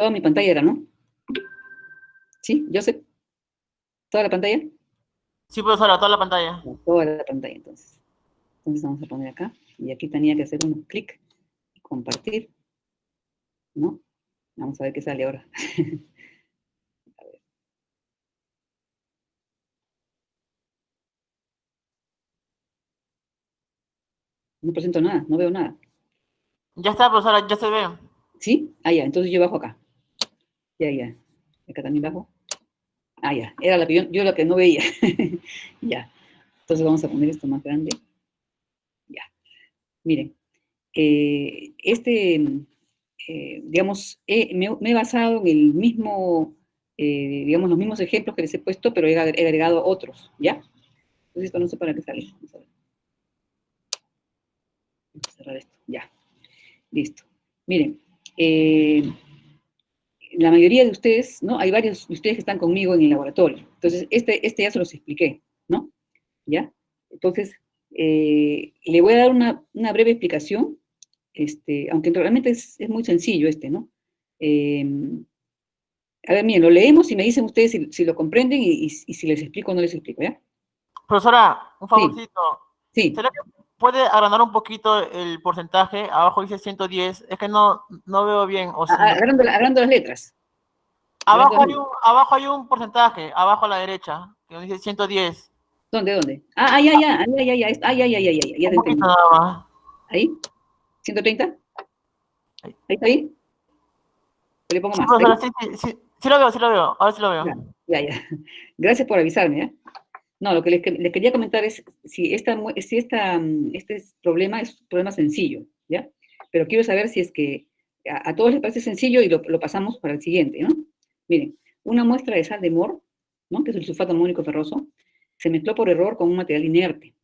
Toda mi pantalla era, ¿no? ¿Sí, Joseph? ¿Toda la pantalla? Sí, profesora, toda la pantalla. Toda la pantalla, entonces. Entonces vamos a poner acá. Y aquí tenía que hacer un clic y compartir, ¿no? Vamos a ver qué sale ahora. A ver. No presento nada, no veo nada. Ya está, profesora, ya se ve. ¿Sí? Ah, ya, entonces yo bajo acá. Ya, ya. Acá también bajo. Ah, ya. Era la que yo la que no veía. Ya. Entonces vamos a poner esto más grande. Ya. Miren. Digamos, me he basado en el mismo, digamos, los mismos ejemplos que les he puesto, pero he agregado otros, ¿ya? Entonces esto no sé para qué sale. Vamos a ver. Vamos a cerrar esto. Ya. Listo. Miren, la mayoría de ustedes, ¿no? Hay varios de ustedes que están conmigo en el laboratorio. Entonces, este ya se los expliqué, ¿no? ¿Ya? Entonces, le voy a dar una breve explicación, aunque realmente es muy sencillo ¿no? A ver, miren, lo leemos y me dicen ustedes si lo comprenden y si les explico o no les explico, ¿ya? Profesora, un Sí, favorcito. sí. ¿Será que puede agrandar un poquito el porcentaje? Abajo dice 110. Es que no veo bien. O si... Agrando las letras. Agrando Abajo las hay letras. abajo hay un porcentaje, abajo a la derecha, que dice 110. ¿Dónde, dónde? Ya, ya, ya, ya, ya, ya Un te poquito entendí. nada más. ¿Ahí? ¿130? ¿Ahí está ahí? ¿O le pongo Sí, más? ¿Ahí? profesora, sí lo veo, sí lo veo. Ahora sí lo Ya, veo. ya, ya. Gracias por avisarme, ¿ya? No, lo que les quería comentar es si este problema es un problema sencillo, ¿ya? Pero quiero saber si es que a todos les parece sencillo y lo pasamos para el siguiente, ¿no? Miren, una muestra de sal de Mor, ¿no? Que es el sulfato amónico ferroso, se mezcló por error con un material inerte.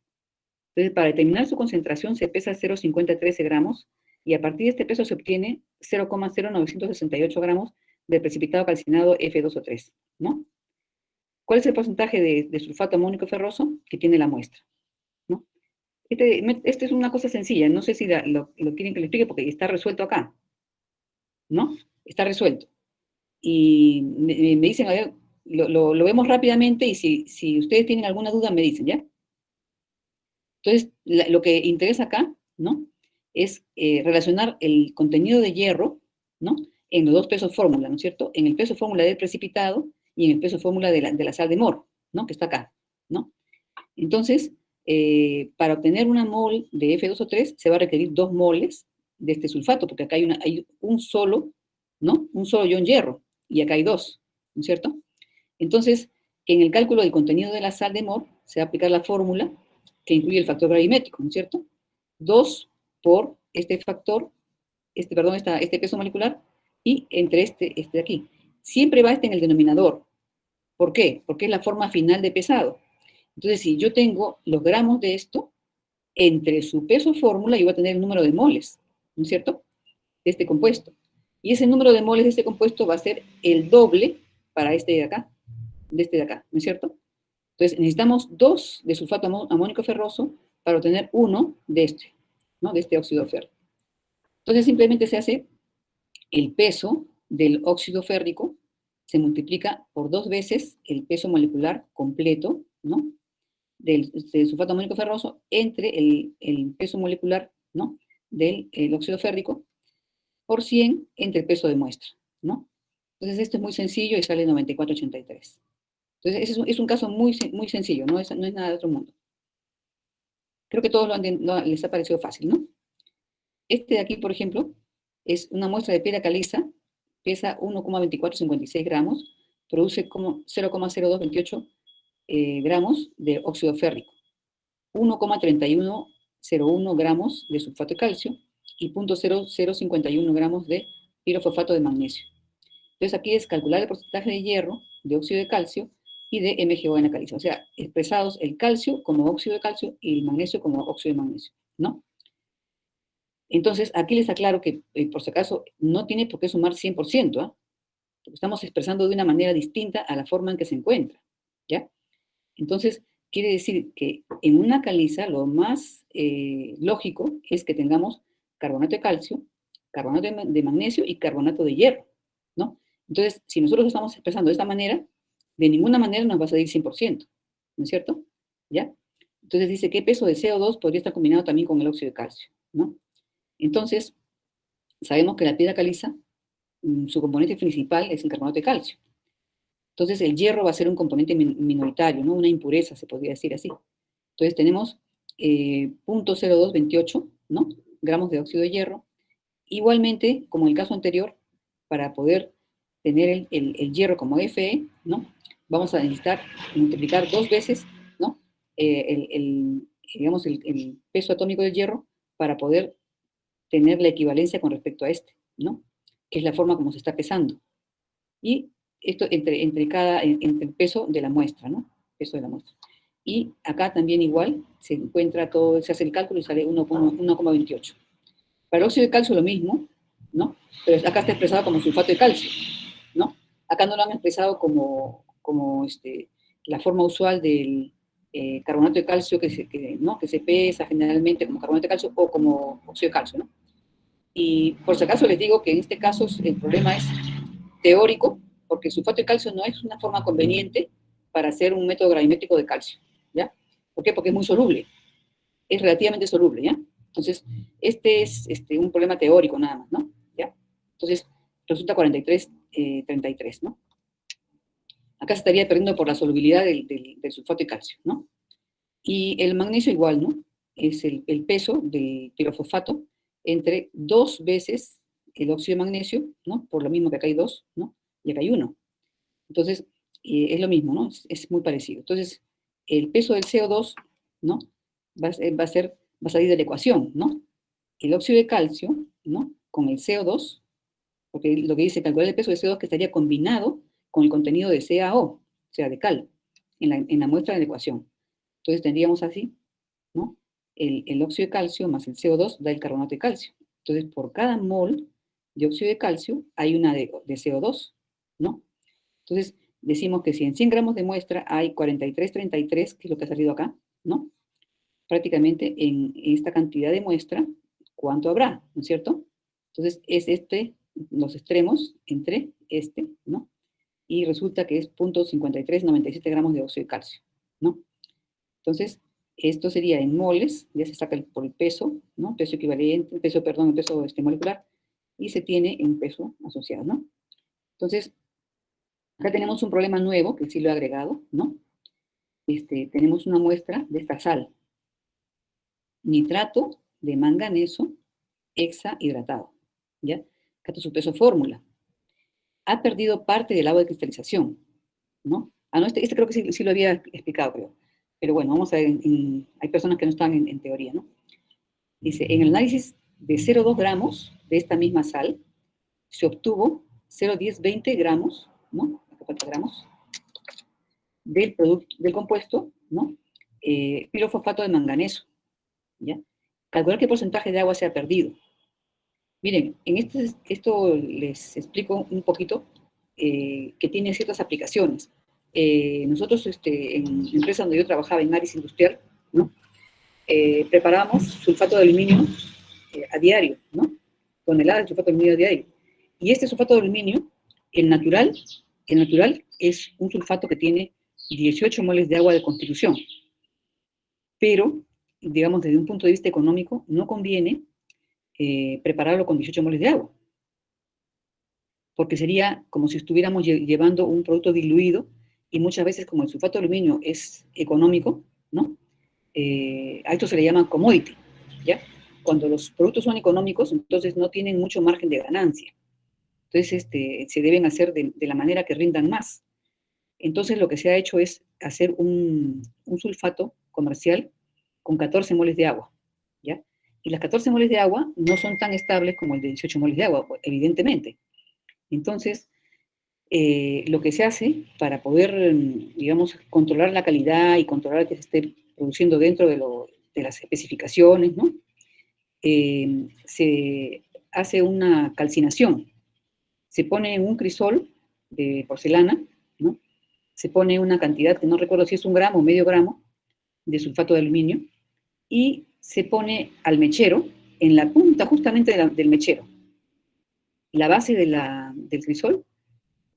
Entonces, para determinar su concentración se pesa 0,5013 gramos y a partir de este peso se obtiene 0,0968 gramos de precipitado calcinado F2O3, ¿no? ¿Cuál es el porcentaje de sulfato amónico ferroso que tiene la muestra? ¿No? Este es una cosa sencilla, no sé si lo quieren que le explique porque está resuelto acá, ¿no? Está resuelto. Y me dicen, a ver, lo vemos rápidamente y si ustedes tienen alguna duda me dicen, ¿ya? Entonces, lo que interesa acá, ¿no? Es relacionar el contenido de hierro, ¿no? En los dos pesos fórmula, ¿no es cierto? En el peso fórmula del precipitado y en el peso fórmula de la sal de Mor, ¿no? Que está acá, ¿no? Entonces, para obtener una mol de F2O3 se va a requerir 2 moles de este sulfato, porque acá hay un solo, ¿no? Un solo ion hierro, y acá hay 2, ¿no es cierto? Entonces, en el cálculo del contenido de la sal de Mor se va a aplicar la fórmula que incluye el factor gravimétrico, ¿no es cierto? 2 por este factor, este peso molecular, y entre este de aquí. Siempre va en el denominador. ¿Por qué? Porque es la forma final de pesado. Entonces, si yo tengo los gramos de esto, entre su peso fórmula yo voy a tener el número de moles, ¿no es cierto? De este compuesto. Y ese número de moles de este compuesto va a ser el doble para este de acá, ¿no es cierto? Entonces, necesitamos 2 de sulfato amónico ferroso para obtener 1 de ¿no? De este óxido férrico. Entonces, simplemente se hace el peso del óxido férrico, se multiplica por 2 veces el peso molecular completo, ¿no? Del sulfato amónico ferroso entre el peso molecular, ¿no? Del óxido férrico por 100 entre el peso de muestra, ¿no? Entonces, esto es muy sencillo y sale 94,83. Entonces, ese es un caso muy, muy sencillo, no es nada de otro mundo. Creo que todos les ha parecido fácil, ¿no? Este de aquí, por ejemplo, es una muestra de piedra caliza, pesa 1,2456 gramos, produce como 0,0228 gramos de óxido férrico, 1,3101 gramos de sulfato de calcio y 0,0051 gramos de pirofosfato de magnesio. Entonces aquí es calcular el porcentaje de hierro, de óxido de calcio y de MgO en la caliza. O sea, expresados el calcio como óxido de calcio y el magnesio como óxido de magnesio, ¿no? Entonces, aquí les aclaro que, por si acaso, no tiene por qué sumar 100%, ¿ah? Porque estamos expresando de una manera distinta a la forma en que se encuentra, ¿ya? Entonces, quiere decir que en una caliza lo más lógico es que tengamos carbonato de calcio, carbonato de magnesio y carbonato de hierro, ¿no? Entonces, si nosotros lo estamos expresando de esta manera, de ninguna manera nos va a salir 100%, ¿no es cierto? ¿Ya? Entonces dice, ¿qué peso de CO2 podría estar combinado también con el óxido de calcio? ¿No? Entonces, sabemos que la piedra caliza, su componente principal es el carbonato de calcio. Entonces, el hierro va a ser un componente minoritario, ¿no? Una impureza, se podría decir así. Entonces, tenemos 0.0228, ¿no? Gramos de óxido de hierro. Igualmente, como en el caso anterior, para poder tener el hierro como Fe, ¿no? Vamos a necesitar multiplicar 2 veces, ¿no? Digamos, el peso atómico del hierro para poder tener la equivalencia con respecto a este, ¿no? Que es la forma como se está pesando. Y esto entre el peso de la muestra, ¿no? Peso de la muestra. Y acá también igual se encuentra todo, se hace el cálculo y sale 1,28. Para el óxido de calcio lo mismo, ¿no? Pero acá está expresado como sulfato de calcio, ¿no? Acá no lo han expresado como la forma usual del carbonato de calcio ¿no? Que se pesa generalmente como carbonato de calcio o como óxido de calcio, ¿no? Y por si acaso les digo que en este caso el problema es teórico, porque el sulfato de calcio no es una forma conveniente para hacer un método gravimétrico de calcio, ¿ya? ¿Por qué? Porque es muy soluble, es relativamente soluble, ¿ya? Entonces, este es un problema teórico nada más, ¿no? ¿Ya? Entonces, resulta 43, ¿no? Acá se estaría perdiendo por la solubilidad del sulfato de calcio, ¿no? Y el magnesio igual, ¿no? Es el peso del pirofosfato entre 2 veces el óxido de magnesio, ¿no? Por lo mismo que acá hay 2, ¿no? Y acá hay 1. Entonces, es lo mismo, ¿no? Es muy parecido. Entonces, el peso del CO2, ¿no? Va a salir de la ecuación, ¿no? El óxido de calcio, ¿no? Con el CO2, porque lo que dice calcular el peso de CO2 que estaría combinado con el contenido de CaO, o sea, de cal, en la muestra de la ecuación. Entonces tendríamos así, ¿no? El óxido de calcio más el CO2 da el carbonato de calcio. Entonces, por cada mol de óxido de calcio hay una de CO2, ¿no? Entonces, decimos que si en 100 gramos de muestra hay 43,33, que es lo que ha salido acá, ¿no? Prácticamente en esta cantidad de muestra, ¿cuánto habrá? ¿No es cierto? Entonces, es los extremos entre ¿no? Y resulta que es 0.5397 gramos de óxido de calcio, ¿no? Entonces, esto sería en moles, ya se saca por el peso, ¿no? Peso equivalente, el peso molecular, y se tiene en peso asociado, ¿no? Entonces, acá tenemos un problema nuevo, que sí lo he agregado, ¿no? Tenemos una muestra de esta sal, nitrato de manganeso hexahidratado, ¿ya? Acá está su peso fórmula. Ha perdido parte del agua de cristalización, ¿no? Ah, no, este creo que sí lo había explicado, creo. Pero bueno, vamos a ver, hay personas que no están en teoría, ¿no? Dice, en el análisis de 0,2 gramos de esta misma sal, se obtuvo 0,1020 gramos, ¿no? Acá falta gramos, del compuesto, ¿no? Pirofosfato de manganeso, ¿ya? Calcular qué porcentaje de agua se ha perdido. Miren, esto les explico un poquito que tiene ciertas aplicaciones. Nosotros, en la empresa donde yo trabajaba, en Aris Industrial, ¿no? Preparábamos sulfato de aluminio a diario, ¿no? Toneladas de sulfato de aluminio a diario. Y este sulfato de aluminio, el natural es un sulfato que tiene 18 moles de agua de constitución. Pero, digamos, desde un punto de vista económico, no conviene prepararlo con 18 moles de agua, porque sería como si estuviéramos llevando un producto diluido, y muchas veces como el sulfato de aluminio es económico, ¿no? A esto se le llama commodity, ¿ya? Cuando los productos son económicos, entonces no tienen mucho margen de ganancia. Entonces, se deben hacer de la manera que rindan más. Entonces, lo que se ha hecho es hacer un sulfato comercial con 14 moles de agua, ¿ya? Y las 14 moles de agua no son tan estables como el de 18 moles de agua, evidentemente. Entonces, lo que se hace para poder, digamos, controlar la calidad y controlar que se esté produciendo dentro de las especificaciones, ¿no? Se hace una calcinación. Se pone en un crisol de porcelana, ¿no? Se pone una cantidad, que no recuerdo si es 1 gramo o medio gramo, de sulfato de aluminio, y se pone al mechero, en la punta justamente del mechero, la base del crisol,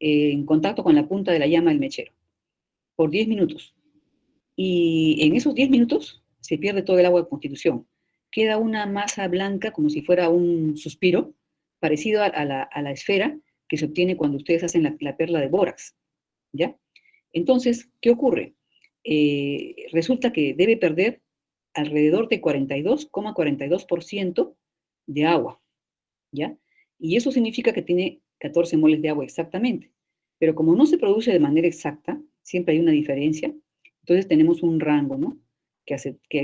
en contacto con la punta de la llama del mechero, por 10 minutos. Y en esos 10 minutos se pierde todo el agua de constitución. Queda una masa blanca como si fuera un suspiro, parecido a la esfera que se obtiene cuando ustedes hacen la perla de bórax, ¿ya? Entonces, ¿qué ocurre? Resulta que debe perder alrededor de 42,42% de agua, ¿ya? Y eso significa que tiene 14 moles de agua exactamente. Pero como no se produce de manera exacta, siempre hay una diferencia, entonces tenemos un rango, ¿no? Que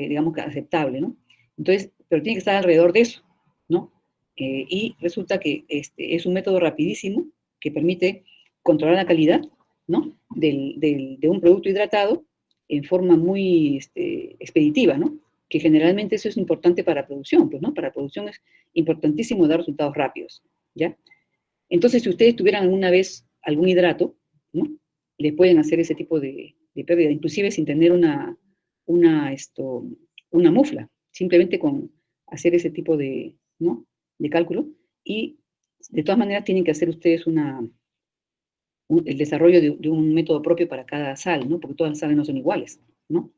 digamos que aceptable, ¿no? Entonces, pero tiene que estar alrededor de eso, ¿no? Y resulta que es un método rapidísimo que permite controlar la calidad, ¿no? De un producto hidratado en forma muy expeditiva, ¿no? Que generalmente eso es importante para producción, pues, ¿no? Para producción es importantísimo dar resultados rápidos, ¿ya? Entonces, si ustedes tuvieran alguna vez algún hidrato, ¿no? Le pueden hacer ese tipo de pérdida, inclusive sin tener una mufla, simplemente con hacer ese tipo ¿no? de cálculo. Y de todas maneras tienen que hacer ustedes el desarrollo de un método propio para cada sal, ¿no? Porque todas las sales no son iguales, ¿no?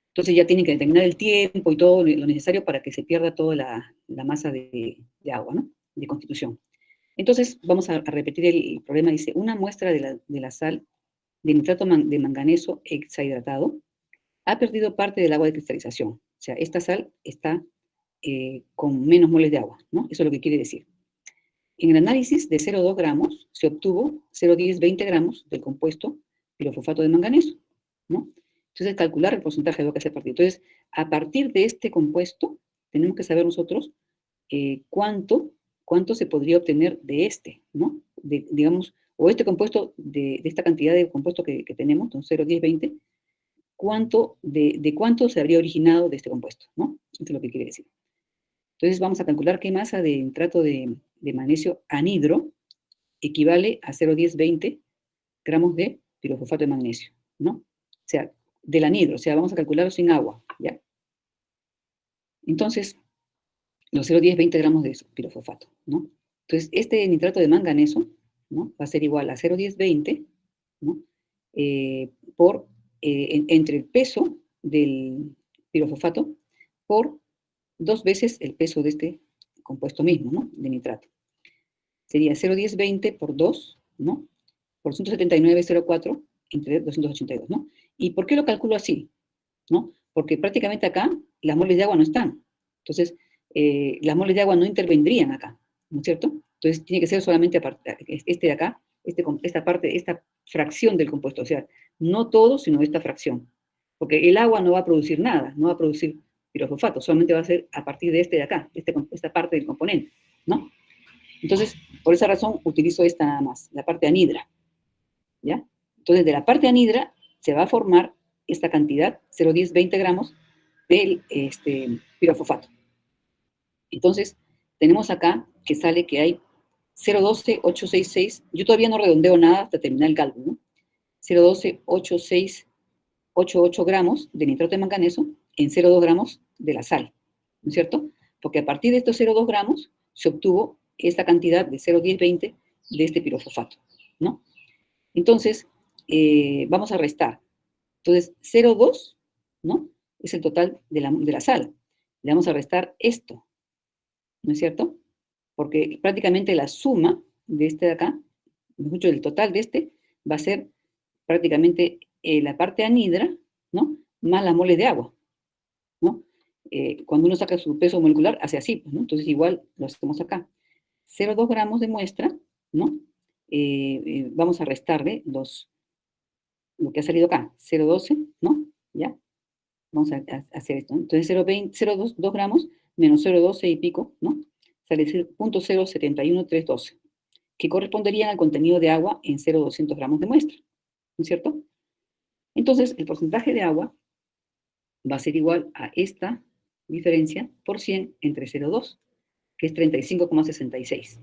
Entonces ya tienen que determinar el tiempo y todo lo necesario para que se pierda toda la masa de agua, ¿no? De constitución. Entonces, vamos a repetir el problema. Dice, una muestra de la sal de nitrato de manganeso hexahidratado ha perdido parte del agua de cristalización. O sea, esta sal está con menos moles de agua, ¿no? Eso es lo que quiere decir. En el análisis de 0,2 gramos se obtuvo 0,10-20 gramos del compuesto pirofosfato de manganeso, ¿no? Entonces, calcular el porcentaje de agua que hace partir. Entonces, a partir de este compuesto, tenemos que saber nosotros cuánto se podría obtener de ¿no? Digamos, o este compuesto, de esta cantidad de compuesto que tenemos, entonces 0, 10, 20, de cuánto se habría originado de este compuesto, ¿no? Eso es lo que quiere decir. Entonces vamos a calcular qué masa de nitrato de magnesio anhidro equivale a 0,10, 20 gramos de pirofosfato de magnesio, ¿no? O sea, del anhidro, o sea, vamos a calcularlo sin agua, ¿ya? Entonces, los 0,10, 20 gramos de pirofosfato, ¿no? Entonces, este nitrato de manganeso, ¿no? Va a ser igual a 0,10, 20, ¿no? Entre el peso del pirofosfato por 2 veces el peso de este compuesto mismo, ¿no? De nitrato. Sería 0,10, 20 por 2, ¿no? Por 179,04 entre 282, ¿no? ¿Y por qué lo calculo así? ¿No? Porque prácticamente acá las moles de agua no están. Entonces, las moles de agua no intervendrían acá, ¿no es cierto? Entonces, tiene que ser solamente de acá, esta fracción del compuesto, o sea, no todo, sino esta fracción. Porque el agua no va a producir nada, no va a producir pirofosfato, solamente va a ser a partir de acá, esta parte del componente, ¿no? Entonces, por esa razón utilizo esta nada más, la parte anhidra, ¿ya? Entonces, de la parte anhidra se va a formar esta cantidad, 0,10, 20 gramos, del pirofosfato. Entonces, tenemos acá que sale que hay 0,12,866, yo todavía no redondeo nada hasta terminar el cálculo, ¿no? 0,12,8688 gramos de nitrato de manganeso en 0,2 gramos de la sal, ¿no es cierto? Porque a partir de estos 0,2 gramos se obtuvo esta cantidad de 0,10, 20 de este pirofosfato, ¿no? Entonces, vamos a restar. Entonces, 0,2, ¿no? Es el total de la sal. Le vamos a restar esto, ¿no es cierto? Porque prácticamente la suma de este de acá, mucho del total de este, va a ser prácticamente la parte anhidra, ¿no? Más las moles de agua, ¿no? Cuando uno saca su peso molecular, hace así, pues, ¿no? Entonces igual lo hacemos acá. 0,2 gramos de muestra, ¿no? Vamos a restarle lo que ha salido acá, 0,12, ¿no? ¿Ya? Vamos a hacer esto, ¿no? Entonces 0,2 gramos menos 0,12 y pico, ¿no? Sale 0,071312, que corresponderían al contenido de agua en 0,200 gramos de muestra, ¿no es cierto? Entonces, el porcentaje de agua va a ser igual a esta diferencia por 100 entre 0,2, que es 35,66,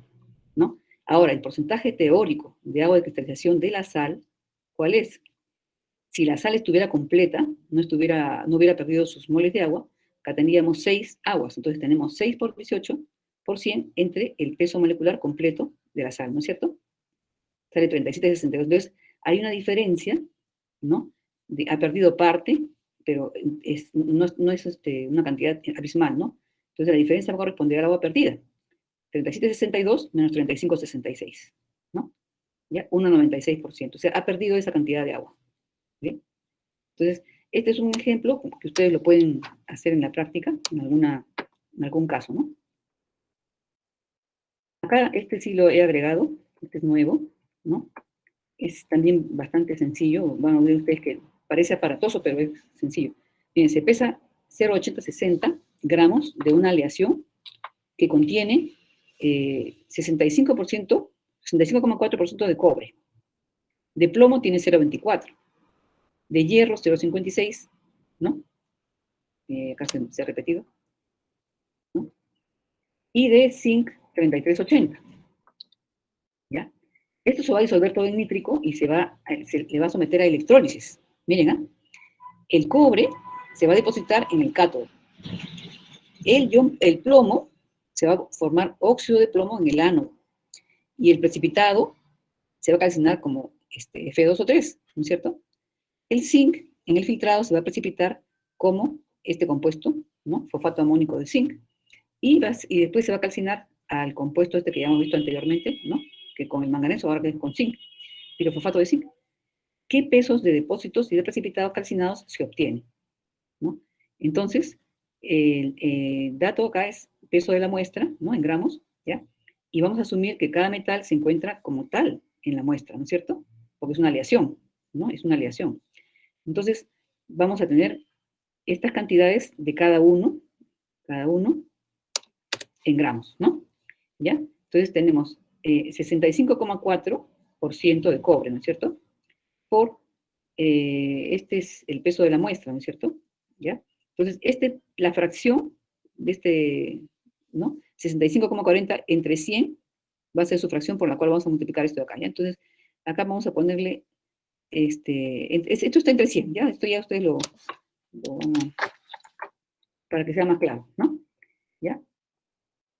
¿no? Ahora, el porcentaje teórico de agua de cristalización de la sal, ¿cuál es? Si la sal estuviera completa, no hubiera perdido sus moles de agua, acá tendríamos 6 aguas. Entonces tenemos 6 por 18 por 100 entre el peso molecular completo de la sal, ¿no es cierto? sale 37,62. Entonces, hay una diferencia, ¿no? Ha perdido parte, pero no es una cantidad abismal, ¿no? Entonces, la diferencia va a corresponder al agua perdida. 37,62 menos 35,66, ¿no? ¿Ya? 1,96%. O sea, ha perdido esa cantidad de agua. ¿Bien? Entonces, este es un ejemplo que ustedes lo pueden hacer en la práctica, en algún caso, ¿no? Acá este sí lo he agregado, este es nuevo, ¿no? Es también bastante sencillo, van a ver ustedes que parece aparatoso, pero es sencillo. Fíjense, pesa 0,8060 gramos de una aleación que contiene 65%, 65,4% de cobre. De plomo tiene 0,24. De hierro 0,56, ¿no? Acá se ha repetido, ¿no? Y de zinc 33,80, ¿ya? Esto se va a disolver todo en nítrico y se le va a someter a electrólisis. Miren, ¿ah? El cobre se va a depositar en el cátodo. El plomo se va a formar óxido de plomo en el ánodo. Y el precipitado se va a calcinar como F2O3, ¿no es cierto? El zinc en el filtrado se va a precipitar como este compuesto, ¿no? Fosfato amónico de zinc. Y después se va a calcinar al compuesto este que ya hemos visto anteriormente, ¿no? Que con el manganeso, ahora que es con zinc, pirofosfato de zinc. ¿Qué pesos de depósitos y de precipitados calcinados se obtienen? ¿No? Entonces, el dato acá es peso de la muestra, ¿no? En gramos, ¿ya? Y vamos a asumir que cada metal se encuentra como tal en la muestra, ¿no es cierto? Porque es una aleación, ¿no? Es una aleación. Entonces, vamos a tener estas cantidades de cada uno en gramos, ¿no? ¿Ya? Entonces tenemos 65,4% de cobre, ¿no es cierto? Este es el peso de la muestra, ¿no es cierto? ¿Ya? Entonces, la fracción de ¿no? 65,40 entre 100 va a ser su fracción por la cual vamos a multiplicar esto de acá, ¿ya? Entonces, acá vamos a ponerle, esto está entre 100, ¿ya? Esto ya ustedes para que sea más claro, ¿no? ¿Ya?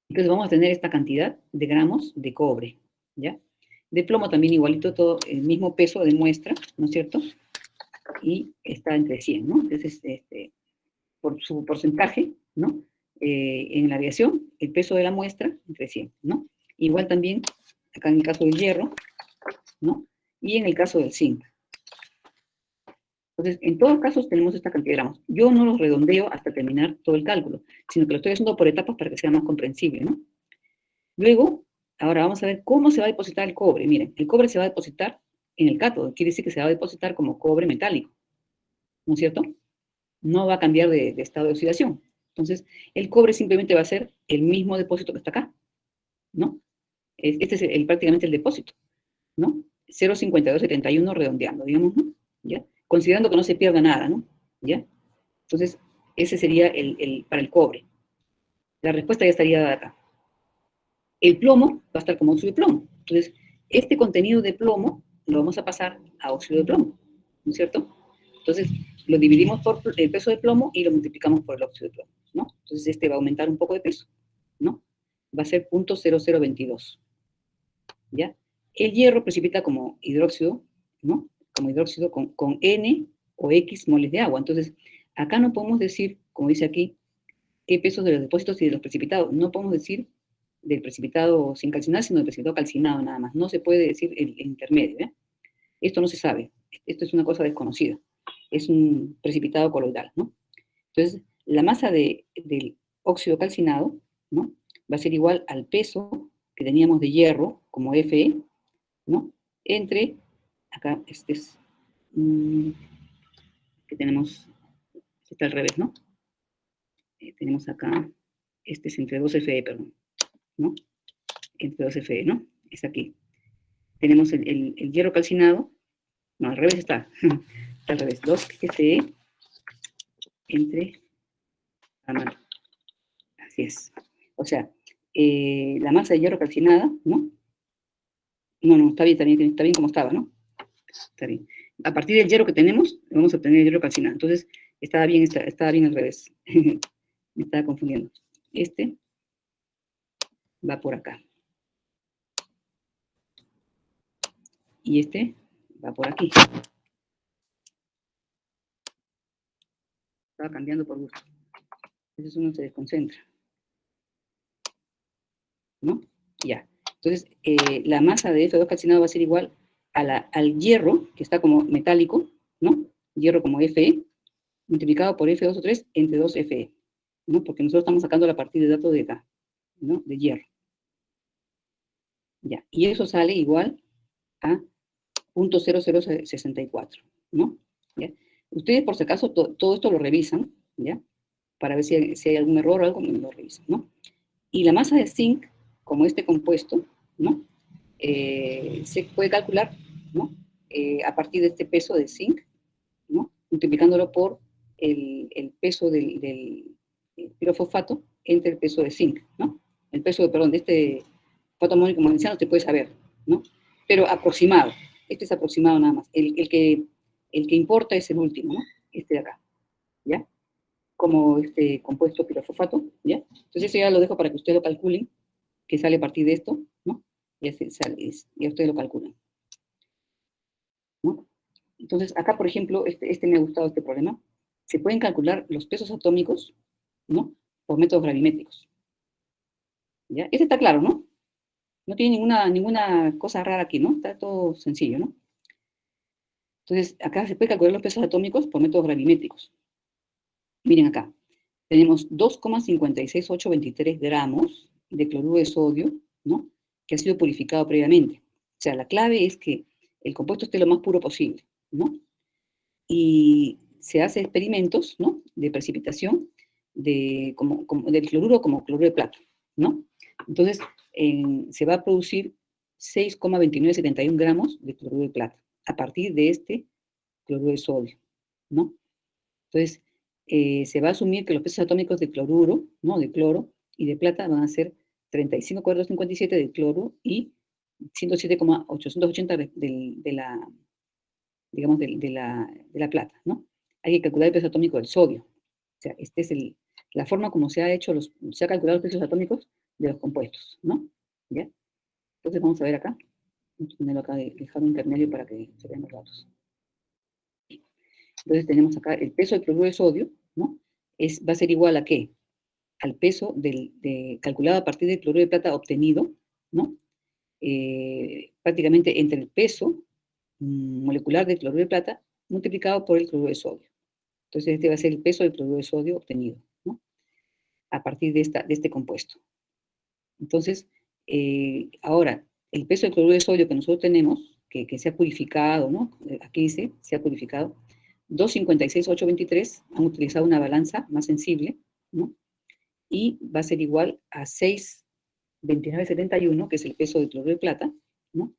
Entonces vamos a tener esta cantidad de gramos de cobre, ¿ya? De plomo también igualito, todo el mismo peso de muestra, ¿no es cierto? Y está entre 100, ¿no? Entonces, por su porcentaje, ¿no? En la aviación, el peso de la muestra entre 100, ¿no? Igual también, acá en el caso del hierro, ¿no? Y en el caso del zinc. Entonces, en todos casos tenemos esta cantidad de gramos. Yo no los redondeo hasta terminar todo el cálculo, sino que lo estoy haciendo por etapas para que sea más comprensible, ¿no? Luego, ahora vamos a ver cómo se va a depositar el cobre. Miren, el cobre se va a depositar en el cátodo, quiere decir que se va a depositar como cobre metálico, ¿no es cierto? No va a cambiar de estado de oxidación. Entonces, el cobre simplemente va a ser el mismo depósito que está acá, ¿no? Este es prácticamente el depósito, ¿no? 0,5271 redondeando, digamos, ¿no? ¿Ya? Considerando que no se pierda nada, ¿no? ¿Ya? Entonces, ese sería para el cobre. La respuesta ya estaría dada acá. El plomo va a estar como óxido de plomo. Entonces, este contenido de plomo lo vamos a pasar a óxido de plomo, ¿no es cierto? Entonces, lo dividimos por el peso de plomo y lo multiplicamos por el óxido de plomo, ¿no? Entonces, este va a aumentar un poco de peso, ¿no? Va a ser 0,0022, ¿ya? El hierro precipita como hidróxido, ¿no? Como hidróxido con N o X moles de agua. Entonces, acá no podemos decir, como dice aquí, qué pesos de los depósitos y de los precipitados. No podemos decir del precipitado sin calcinar, sino del precipitado calcinado nada más. No se puede decir el intermedio, ¿eh? Esto no se sabe. Esto es una cosa desconocida. Es un precipitado coloidal, ¿no? Entonces, la masa del óxido calcinado, ¿no? Va a ser igual al peso que teníamos de hierro, como Fe, ¿no? Entre, acá, que tenemos, está al revés, ¿no? Tenemos acá, este es entre 2Fe, perdón, ¿no? Entre 2Fe, ¿no? Es aquí. Tenemos el hierro calcinado, no, al revés está, está al revés, 2Fe entre, así es. O sea, la masa de hierro calcinada, ¿no? No, está bien como estaba, ¿no? Está bien. A partir del hierro que tenemos, vamos a obtener el hierro calcinado. Entonces, estaba bien al revés. Me estaba confundiendo. Este va por acá. Y este va por aquí. Estaba cambiando por gusto. Entonces uno se desconcentra, ¿no? Ya. Entonces, la masa de F2 calcinado va a ser igual al hierro, que está como metálico, ¿no? Hierro como Fe, multiplicado por F2O3 entre 2Fe, ¿no? Porque nosotros estamos sacando la partida de datos de acá, ¿no? De hierro. Ya. Y eso sale igual a 0.0064, ¿no? ¿Ya? Ustedes, por si acaso, todo esto lo revisan, ¿ya? Para ver si hay algún error o algo, lo revisan, ¿no? Y la masa de zinc, como este compuesto, ¿no? Se puede calcular, ¿no? A partir de este peso de zinc, ¿no? Multiplicándolo por el peso del pirofosfato entre el peso de zinc, ¿no? El peso, perdón, de este fosfato amónico magnesiano se puede saber, ¿no? Pero aproximado. Este es aproximado nada más. El que importa es el último, ¿no? Este de acá, ¿ya? Como este compuesto pirofosfato, ¿ya? Entonces eso ya lo dejo para que ustedes lo calculen, que sale a partir de esto, ¿no? Ya ustedes lo calculan, ¿no? Entonces, acá, por ejemplo, este me ha gustado este problema. Se pueden calcular los pesos atómicos, ¿no? Por métodos gravimétricos, ¿ya? Este está claro, ¿no? No tiene ninguna cosa rara aquí, ¿no? Está todo sencillo, ¿no? Entonces, acá se puede calcular los pesos atómicos por métodos gravimétricos. Miren acá, tenemos 2,56823 gramos de cloruro de sodio, ¿no? Que ha sido purificado previamente. O sea, la clave es que el compuesto esté lo más puro posible, ¿no? Y se hace experimentos, ¿no? De precipitación del cloruro como cloruro de plata, ¿no? Entonces, se va a producir 6,2971 gramos de cloruro de plata a partir de este cloruro de sodio, ¿no? Entonces, se va a asumir que los pesos atómicos de cloruro, ¿no? De cloro y de plata van a ser 35,457 de cloro y 107,880 de la, digamos, de la plata, ¿no? Hay que calcular el peso atómico del sodio. O sea, esta es la forma como se ha calculado los pesos atómicos de los compuestos, ¿no? ¿Ya? Entonces vamos a ver acá. Vamos a ponerlo acá, dejar un intermedio para que se vean los datos. Entonces tenemos acá el peso del cloruro de sodio, ¿no? Va a ser igual a ¿qué? Al peso calculado a partir del cloruro de plata obtenido, ¿no? Prácticamente entre el peso molecular del cloruro de plata multiplicado por el cloruro de sodio. Entonces este va a ser el peso del cloruro de sodio obtenido, ¿no? A partir de este compuesto. Entonces, ahora, el peso del cloruro de sodio que nosotros tenemos, que se ha purificado, ¿no? Aquí dice, se ha purificado, 2,56823, han utilizado una balanza más sensible, ¿no? Y va a ser igual a 6,2971, que es el peso del cloruro de plata, ¿no?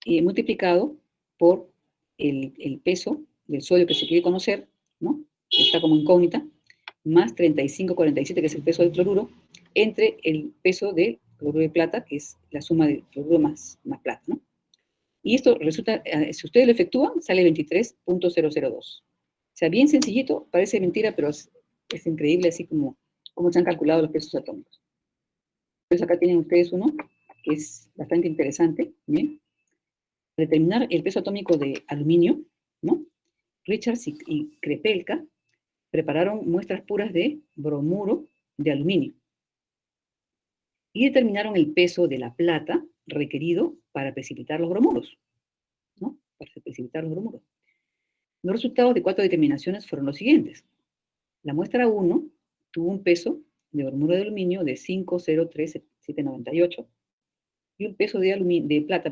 Y multiplicado por el peso del sodio que se quiere conocer, ¿no? Que está como incógnita, más 35,47, que es el peso del cloruro, entre el peso del cloruro de plata, que es la suma del cloruro más plata, ¿no? Y esto resulta, si ustedes lo efectúan, sale 23,002. O sea, bien sencillito, parece mentira, pero es increíble así como se han calculado los pesos atómicos. Entonces acá tienen ustedes uno que es bastante interesante, ¿bien? Determinar el peso atómico de aluminio, ¿no? Richards y Krepelka prepararon muestras puras de bromuro de aluminio y determinaron el peso de la plata requerido para precipitar los bromuros, ¿no? Para precipitar los bromuros. Los resultados de 4 determinaciones fueron los siguientes. La muestra 1 tuvo un peso de bromuro de aluminio de 5,03798 y un peso de plata,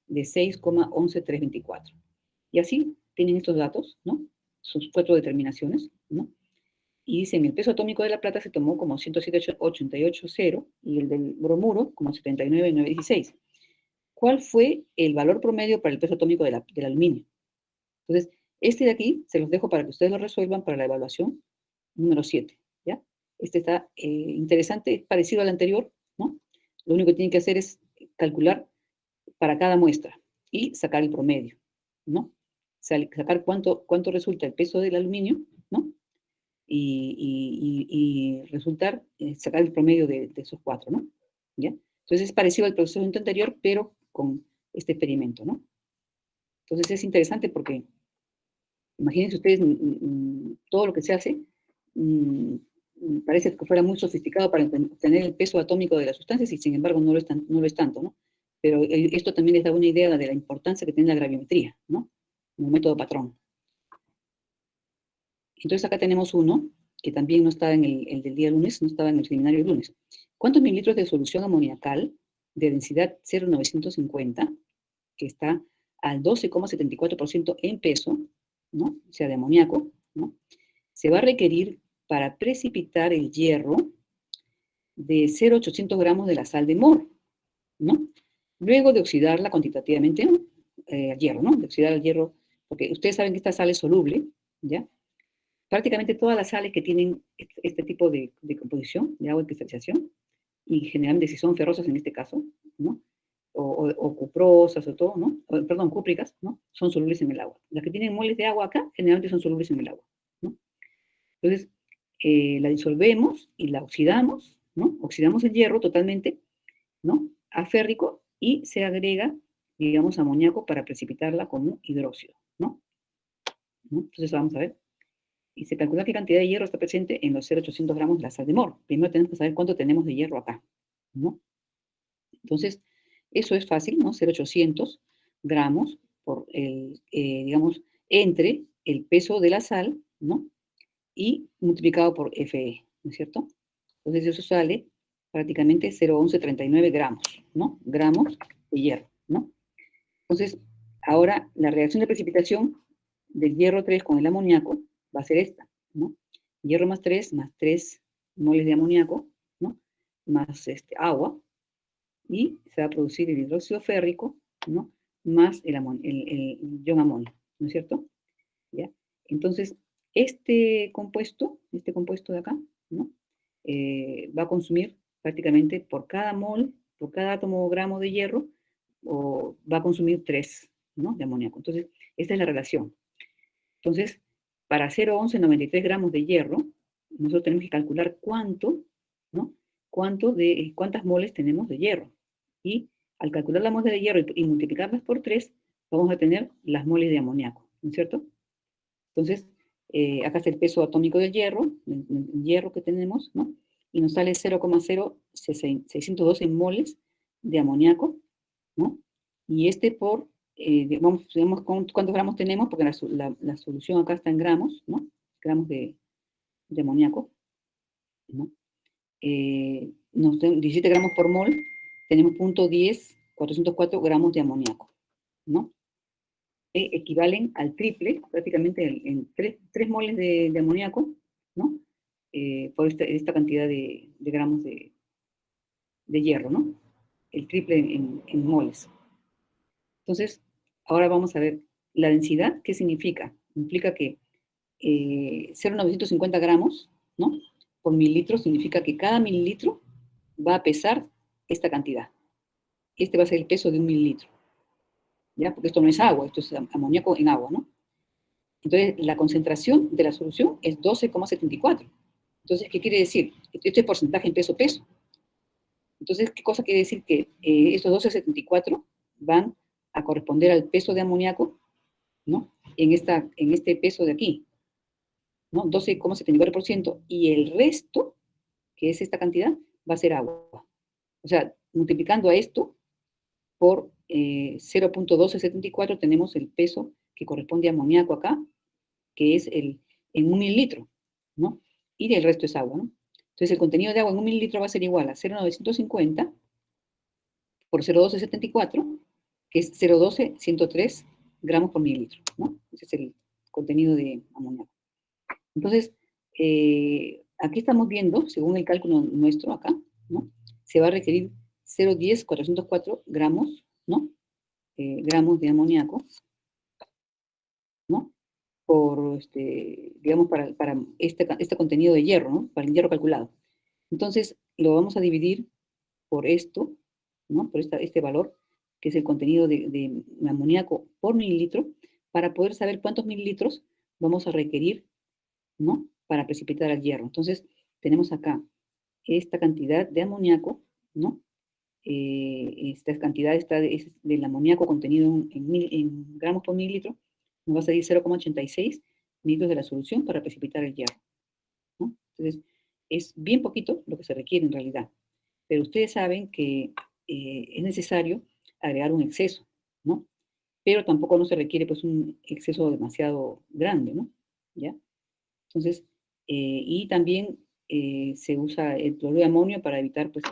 de 6,11324. Y así tienen estos datos, ¿no? Sus 4 determinaciones, ¿no? Y dicen, el peso atómico de la plata se tomó como 107,880 y el del bromuro como 79,916. ¿Cuál fue el valor promedio para el peso atómico del aluminio? Entonces, este de aquí se los dejo para que ustedes lo resuelvan para la evaluación número 7, ¿ya? Este está interesante, es parecido al anterior, ¿no? Lo único que tienen que hacer es calcular para cada muestra y sacar el promedio, ¿no? Sacar cuánto resulta el peso del aluminio, ¿no? Y resultar, sacar el promedio de esos 4, ¿no? ¿Ya? Entonces es parecido al proceso anterior, pero con este experimento, ¿no? Entonces es interesante porque, imagínense ustedes, todo lo que se hace, parece que fuera muy sofisticado para obtener el peso atómico de las sustancias y sin embargo no lo es tanto, ¿no? Pero esto también les da una idea de la importancia que tiene la graviometría, ¿no? Como método patrón. Entonces acá tenemos uno que también no estaba en el del día lunes, no estaba en el seminario del lunes. ¿Cuántos mililitros de solución amoniacal de densidad 0,950, que está al 12,74% en peso, ¿no? O sea, de amoníaco, ¿no? Se va a requerir para precipitar el hierro de 0,800 gramos de la sal de Mohs, ¿no? Luego de oxidarla cuantitativamente, al hierro, ¿no? De oxidar el hierro, porque ustedes saben que esta sal es soluble, ¿ya? Prácticamente todas las sales que tienen este tipo de composición, de agua de cristalización, y generalmente si son ferrosas en este caso, ¿no? O cuprosas o todo, ¿no? Perdón, cúpricas, ¿no? Son solubles en el agua. Las que tienen moles de agua acá, generalmente son solubles en el agua, ¿no? Entonces, la disolvemos y la oxidamos, ¿no? Oxidamos el hierro totalmente, ¿no? A férrico y se agrega, digamos, amoníaco para precipitarla como hidróxido, ¿no? Entonces vamos a ver. Y se calcula qué cantidad de hierro está presente en los 0,800 gramos de la sal de Mohs. Primero tenemos que saber cuánto tenemos de hierro acá, ¿no? Entonces, eso es fácil, ¿no? 0,800 gramos por digamos, entre el peso de la sal, ¿no? Y multiplicado por Fe, ¿no es cierto? Entonces eso sale prácticamente 0,1139 gramos, ¿no? Gramos de hierro, ¿no? Entonces, ahora la reacción de precipitación del hierro 3 con el amoníaco va a ser esta, ¿no? Hierro más 3 moles de amoníaco, ¿no? Más agua, y se va a producir el hidróxido férrico, ¿no? Más el ion amonio, ¿no es cierto? ¿Ya? Entonces, este compuesto de acá, ¿no? Va a consumir prácticamente por cada mol, por cada átomo o gramo de hierro, va a consumir 3, ¿no? De amoníaco. Entonces, esta es la relación. Entonces, para 0,1193 gramos de hierro, nosotros tenemos que calcular ¿no? Cuántas moles tenemos de hierro. Y al calcular la mole de hierro y multiplicarlas por 3, vamos a tener las moles de amoníaco, ¿no es cierto? Entonces, acá está el peso atómico del hierro, el hierro que tenemos, ¿no? Y nos sale 0,0612 moles de amoníaco, ¿no? Y por, digamos cuántos gramos tenemos, porque la solución acá está en gramos, ¿no? Gramos de amoníaco, ¿no? 17 gramos por mol, tenemos 0,10, 404 gramos de amoníaco, ¿no? Equivalen al triple, prácticamente en 3 moles de amoníaco, ¿no? Por esta cantidad de gramos de hierro, ¿no? El triple en moles. Entonces, ahora vamos a ver la densidad, ¿qué significa? Implica que 0,950 gramos, ¿no? Por mililitro significa que cada mililitro va a pesar esta cantidad. Este va a ser el peso de 1 mililitro, ¿ya? Porque esto no es agua, esto es amoníaco en agua, ¿no? Entonces, la concentración de la solución es 12,74. Entonces, ¿qué quiere decir? Este es porcentaje en peso-peso. Entonces, ¿qué cosa quiere decir? Que estos 12,74 van a corresponder al peso de amoníaco, ¿no? En este peso de aquí, ¿no? 12,74%, y el resto, que es esta cantidad, va a ser agua. O sea, multiplicando a esto por 0,1274 tenemos el peso que corresponde a amoníaco acá, que es en 1 mililitro, ¿no? Y el resto es agua, ¿no? Entonces el contenido de agua en 1 mililitro va a ser igual a 0,950 por 0,1274, que es 0,12103 gramos por mililitro, ¿no? Ese es el contenido de amoníaco. Entonces, aquí estamos viendo, según el cálculo nuestro acá, ¿no? Se va a requerir 0,10,404 gramos, ¿no? Gramos de amoníaco, ¿no? Por, digamos, para este contenido de hierro, ¿no? Para el hierro calculado. Entonces, lo vamos a dividir por esto, ¿no? Por este valor, que es el contenido de amoníaco por mililitro, para poder saber cuántos mililitros vamos a requerir, ¿no? Para precipitar el hierro. Entonces, tenemos acá esta cantidad de amoníaco, ¿no? esta cantidad es del amoníaco contenido en gramos por mililitro, nos va a salir 0,86 mililitros de la solución para precipitar el hierro, ¿no? Entonces, es bien poquito lo que se requiere en realidad, pero ustedes saben que es necesario agregar un exceso, ¿no? Pero tampoco no se requiere pues un exceso demasiado grande, ¿no? ¿Ya? Entonces, y también se usa el cloruro de amonio para evitar pues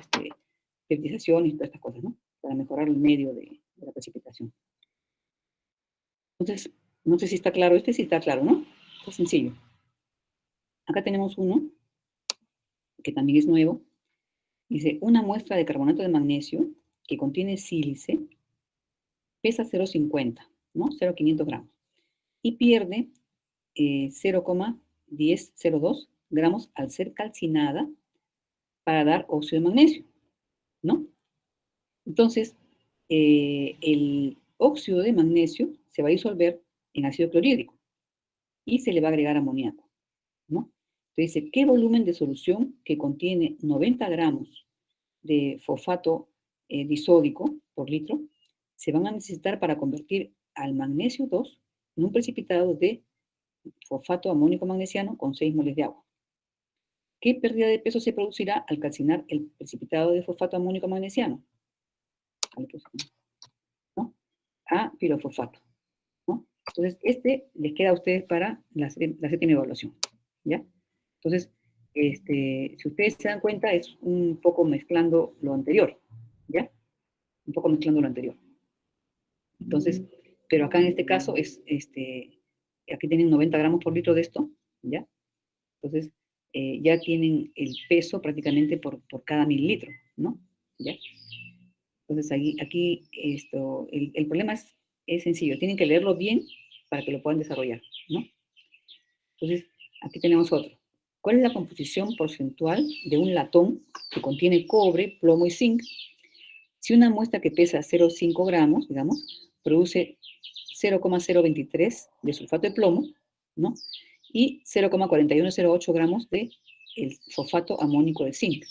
fertilización y todas estas cosas, ¿no? Para mejorar el medio de la precipitación. Entonces, no sé si está claro, sí está claro, ¿no? Está sencillo. Acá tenemos uno que también es nuevo. Dice, una muestra de carbonato de magnesio que contiene sílice pesa 0,50, ¿no? 0,500 gramos. Y pierde 0,1002 gramos al ser calcinada para dar óxido de magnesio, ¿no? Entonces, el óxido de magnesio se va a disolver en ácido clorhídrico y se le va a agregar amoníaco, ¿no? Entonces dice, ¿qué volumen de solución que contiene 90 gramos de fosfato disódico por litro se van a necesitar para convertir al magnesio 2 en un precipitado de fosfato amónico magnesiano con 6 moles de agua? ¿Qué pérdida de peso se producirá al calcinar el precipitado de fosfato amónico magnesiano? ¿No? A pirofosfato, ¿no? Entonces, les queda a ustedes para la séptima evaluación, ¿ya? Entonces, si ustedes se dan cuenta, es un poco mezclando lo anterior, ¿ya? Un poco mezclando lo anterior. Entonces, pero acá en este caso aquí tienen 90 gramos por litro de esto, ¿ya? Entonces, ya tienen el peso prácticamente por cada mililitro, ¿no? ¿Ya? Entonces, aquí el problema es sencillo, tienen que leerlo bien para que lo puedan desarrollar, ¿no? Entonces, aquí tenemos otro. ¿Cuál es la composición porcentual de un latón que contiene cobre, plomo y zinc? Si una muestra que pesa 0,5 gramos, digamos, produce 0,023 de sulfato de plomo, ¿no? Y 0,4108 gramos de el fosfato amónico de zinc,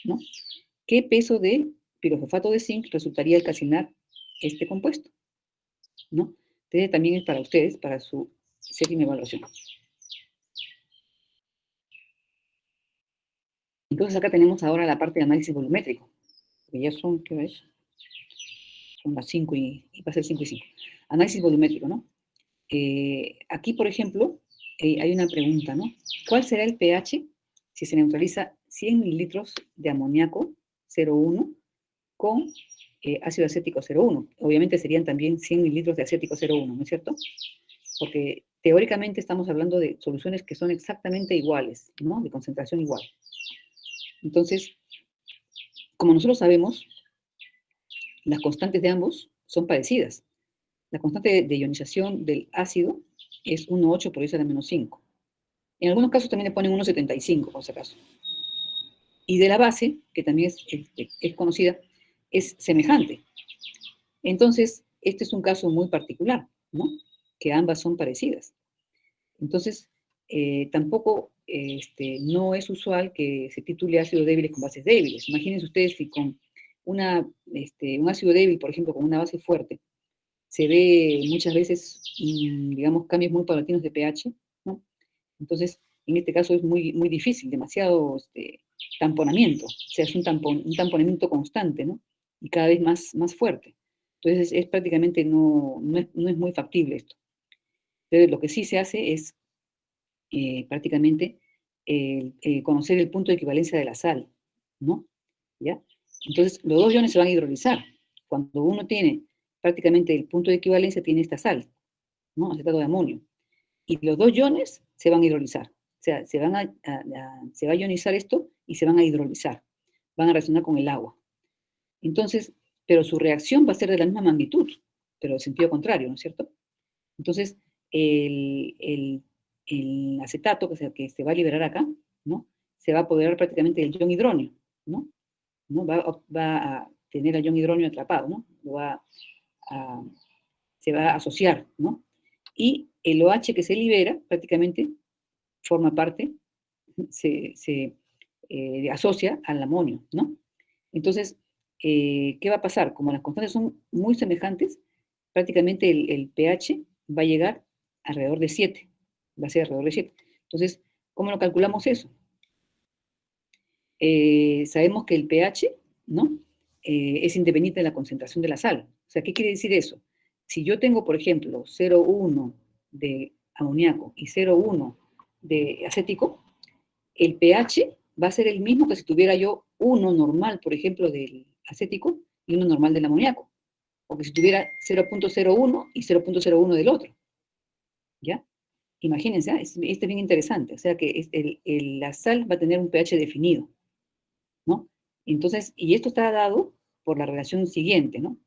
¿no? ¿Qué peso de pirofosfato de zinc resultaría al calcinar este compuesto? ¿No? Entonces también es para ustedes, para su séptima evaluación. Entonces acá tenemos ahora la parte de análisis volumétrico, que ya son, ¿qué ves? Son las 5 y va a ser 5 y 5. Análisis volumétrico, ¿no? Aquí, por ejemplo, hay una pregunta, ¿no? ¿Cuál será el pH si se neutraliza 100 mililitros de amoníaco 0,1 con ácido acético 0,1? Obviamente serían también 100 mililitros de acético 0,1, ¿no es cierto? Porque teóricamente estamos hablando de soluciones que son exactamente iguales, ¿no? De concentración igual. Entonces, como nosotros sabemos, las constantes de ambos son parecidas. La constante de ionización del ácido es 1,8 por 10 a la menos 5. En algunos casos también le ponen 1,75, por si acaso. Y de la base, que también es conocida, es semejante. Entonces, este es un caso muy particular, ¿no? Que ambas son parecidas. Entonces, tampoco no es usual que se titule ácidos débiles con bases débiles. Imagínense ustedes si con un ácido débil, por ejemplo, con una base fuerte, se ve muchas veces, digamos, cambios muy paulatinos de pH, ¿no? Entonces, en este caso es muy, muy difícil, demasiado tamponamiento, o sea, es un tamponamiento constante, ¿no? Y cada vez más fuerte. Entonces, es prácticamente no es muy factible esto. Entonces, lo que sí se hace es prácticamente conocer el punto de equivalencia de la sal, ¿no? ¿Ya? Entonces, los dos iones se van a hidrolizar. Cuando uno tiene prácticamente el punto de equivalencia, tiene esta sal, ¿no? Acetato de amonio. Y los dos iones se van a hidrolizar. O sea, se va a ionizar esto y se van a hidrolizar. Van a reaccionar con el agua. Entonces, pero su reacción va a ser de la misma magnitud, pero en sentido contrario, ¿no es cierto? Entonces, el acetato que se va a liberar acá, ¿no? Se va a apoderar prácticamente del ion hidróneo, ¿no? Va a tener al ion hidróneo atrapado, ¿no? Se va a asociar, ¿no? Y el OH que se libera prácticamente forma parte, se asocia al amonio, ¿no? Entonces, ¿qué va a pasar? Como las constantes son muy semejantes, prácticamente el pH va a llegar alrededor de 7, va a ser alrededor de 7. Entonces, ¿cómo lo calculamos eso? Sabemos que el pH, ¿no? Es independiente de la concentración de la sal. O sea, ¿qué quiere decir eso? Si yo tengo, por ejemplo, 0,1 de amoníaco y 0,1 de acético, el pH va a ser el mismo que si tuviera yo uno normal, por ejemplo, del acético y uno normal del amoníaco. O que si tuviera 0,01 y 0,01 del otro. ¿Ya? Imagínense, este es bien interesante. O sea que la sal va a tener un pH definido, ¿no? Entonces, y esto está dado por la relación siguiente, ¿no?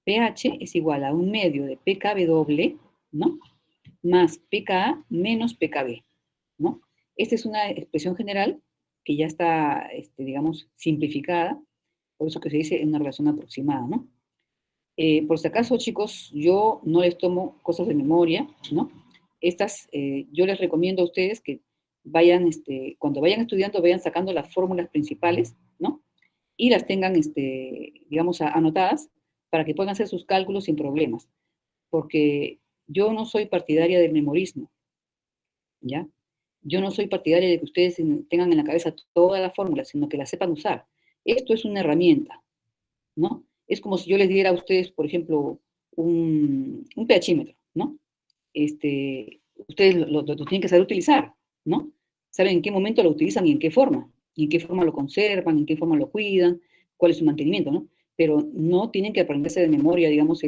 pH es igual a un medio de pKb doble, ¿no? Más pKa menos pKb, ¿no? Esta es una expresión general que ya está, digamos, simplificada, por eso que se dice en una relación aproximada, ¿no? Por si acaso, chicos, yo no les tomo cosas de memoria, ¿no? Estas, yo les recomiendo a ustedes que vayan, cuando vayan estudiando, vayan sacando las fórmulas principales, ¿no? Y las tengan, digamos, anotadas para que puedan hacer sus cálculos sin problemas. Porque yo no soy partidaria del memorismo, ¿ya? Yo no soy partidaria de que ustedes tengan en la cabeza todas las fórmulas, sino que las sepan usar. Esto es una herramienta, ¿no? Es como si yo les diera a ustedes, por ejemplo, un pHímetro, ¿no? Ustedes lo tienen que saber utilizar, ¿no? Saben en qué momento lo utilizan y en qué forma lo conservan, en qué forma lo cuidan, cuál es su mantenimiento, ¿no? Pero no tienen que aprenderse de memoria, digamos,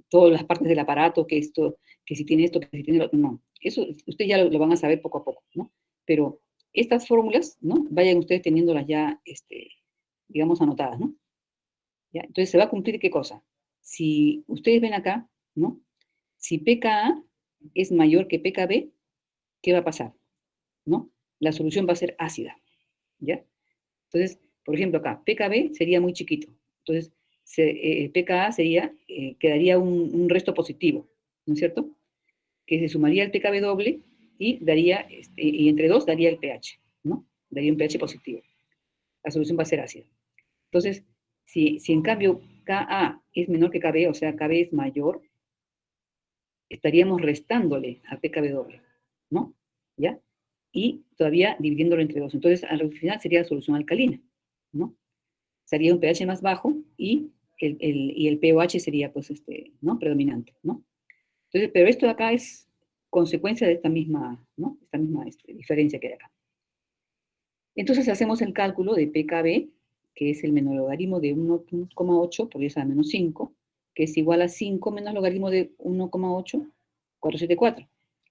todas las partes del aparato, que si tiene esto, que si tiene lo otro, no. Eso ustedes ya lo van a saber poco a poco, ¿no? Pero estas fórmulas, ¿no? Vayan ustedes teniéndolas ya, digamos, anotadas, ¿no? ¿Ya? Entonces, ¿se va a cumplir qué cosa? Si ustedes ven acá, ¿no? Si pKa es mayor que pKb, ¿qué va a pasar? ¿No? La solución va a ser ácida, ¿ya? Entonces, por ejemplo, acá, pKb sería muy chiquito. Entonces, pKa quedaría un resto positivo, ¿no es cierto? Que se sumaría al pKb doble y daría, y entre dos daría el pH, ¿no? Daría un pH positivo. La solución va a ser ácida. Entonces, si en cambio Ka es menor que Kb, o sea, Kb es mayor, estaríamos restándole a pKb doble, ¿no? ¿Ya? Y todavía dividiéndolo entre dos. Entonces, al final sería solución alcalina, ¿no? Sería un pH más bajo y el pOH sería, pues, ¿no? Predominante, ¿no? Entonces, pero esto de acá es consecuencia de esta misma, ¿no? Esta misma diferencia que hay acá. Entonces, hacemos el cálculo de pKb, que es el menor logaritmo de 1,8 por 10 a la menos 5, que es igual a 5 menos logaritmo de 1,8474,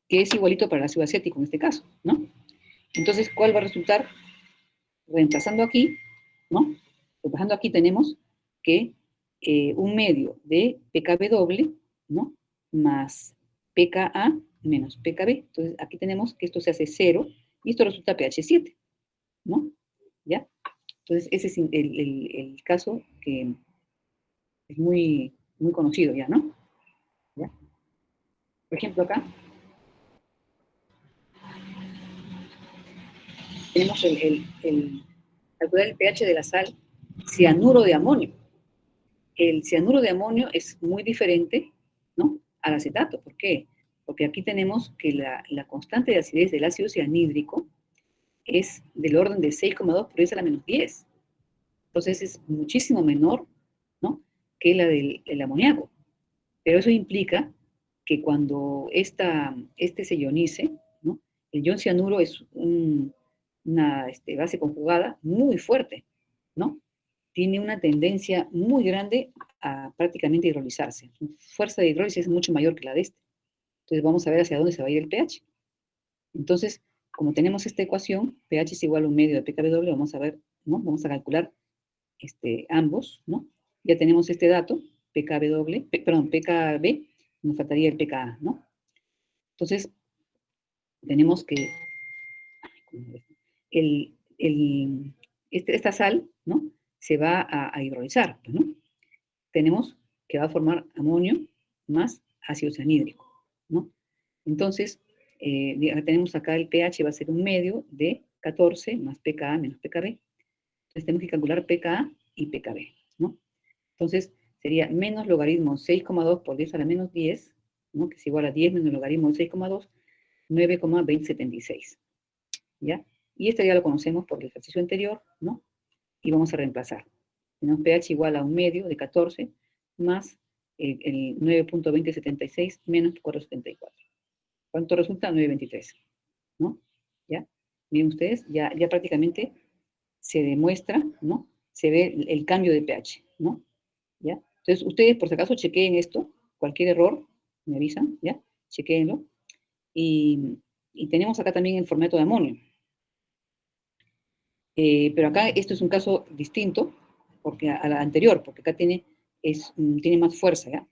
que es igualito para el ácido acético en este caso, ¿no? Entonces, ¿cuál va a resultar? Reemplazando aquí, ¿no? Reemplazando aquí tenemos que un medio de pKb doble, ¿no? Más pKa menos pKb. Entonces, aquí tenemos que esto se hace 0 y esto resulta pH 7, ¿no? ¿Ya? Entonces, ese es el caso que es muy, muy conocido ya, ¿no? ¿Ya? Por ejemplo, acá tenemos calcular el pH de la sal cianuro de amonio. El cianuro de amonio es muy diferente, ¿no? Al acetato. ¿Por qué? Porque aquí tenemos que la constante de acidez del ácido cianhídrico es del orden de 6,2 por 10 a la menos 10. Entonces es muchísimo menor, ¿no? Que la del amoníaco. Pero eso implica que cuando este se ionice, ¿no? El ion cianuro es una base conjugada muy fuerte, ¿no? Tiene una tendencia muy grande a prácticamente hidrolizarse. Su fuerza de hidrólisis es mucho mayor que la de este. Entonces vamos a ver hacia dónde se va a ir el pH. Entonces, como tenemos esta ecuación, pH es igual a un medio de pKb, vamos a ver, ¿no? Vamos a calcular ambos, ¿no? Ya tenemos este dato, pKb, nos faltaría el pKa, ¿no? Entonces, tenemos que esta sal, ¿no? Se va a hidrolizar, ¿no? Tenemos que va a formar amonio más ácido cianhídrico, ¿no? Entonces, tenemos acá el pH va a ser un medio de 14 más pKa menos pKb. Entonces tenemos que calcular pKa y pKb, ¿no? Entonces, sería menos logaritmo 6,2 por 10 a la menos 10, ¿no? Que es igual a 10 menos logaritmo de 6,2, 9,2076, ¿ya? Y este ya lo conocemos por el ejercicio anterior, ¿no? Y vamos a reemplazar. Tenemos pH igual a un medio de 14 más el 9,2076 menos 474. ¿Cuánto resulta? 9,23, ¿no? ¿Ya? Miren ustedes, ya prácticamente se demuestra, ¿no? Se ve el cambio de pH, ¿no? ¿Ya? Entonces, ustedes, por si acaso, chequeen esto. Cualquier error, me avisan, ¿ya? Chequeenlo. Y tenemos acá también el formato de amonio. Pero acá esto es un caso distinto porque a la anterior, porque acá tiene más fuerza, ¿ya?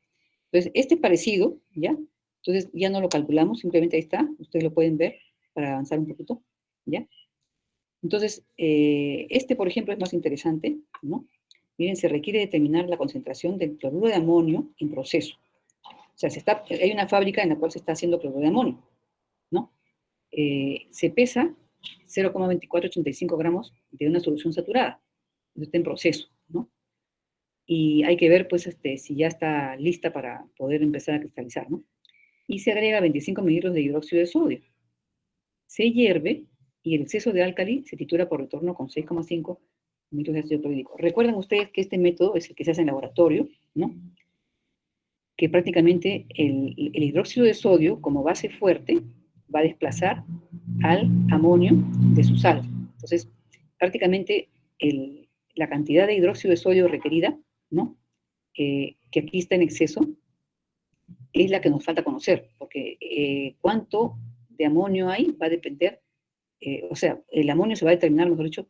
Entonces, este es parecido, ¿ya? Entonces, ya no lo calculamos, simplemente ahí está, ustedes lo pueden ver para avanzar un poquito, ¿ya? Entonces, este, por ejemplo, es más interesante, ¿no? Miren, se requiere determinar la concentración del cloruro de amonio en proceso. O sea, hay una fábrica en la cual se está haciendo cloruro de amonio, ¿no? Se pesa 0,2485 gramos de una solución saturada. Eso está en proceso, ¿no? Y hay que ver, pues, si ya está lista para poder empezar a cristalizar, ¿no? Y se agrega 25 mililitros de hidróxido de sodio. Se hierve y el exceso de álcali se tritura por retorno con 6,5 mililitros de ácido clorhídrico. Recuerden ustedes que este método es el que se hace en laboratorio, ¿no? Que prácticamente el hidróxido de sodio, como base fuerte, va a desplazar al amonio de su sal. Entonces, prácticamente la cantidad de hidróxido de sodio requerida, ¿no? Que aquí está en exceso, es la que nos falta conocer, porque cuánto de amonio hay va a depender, o sea, el amonio se va a determinar, mejor dicho,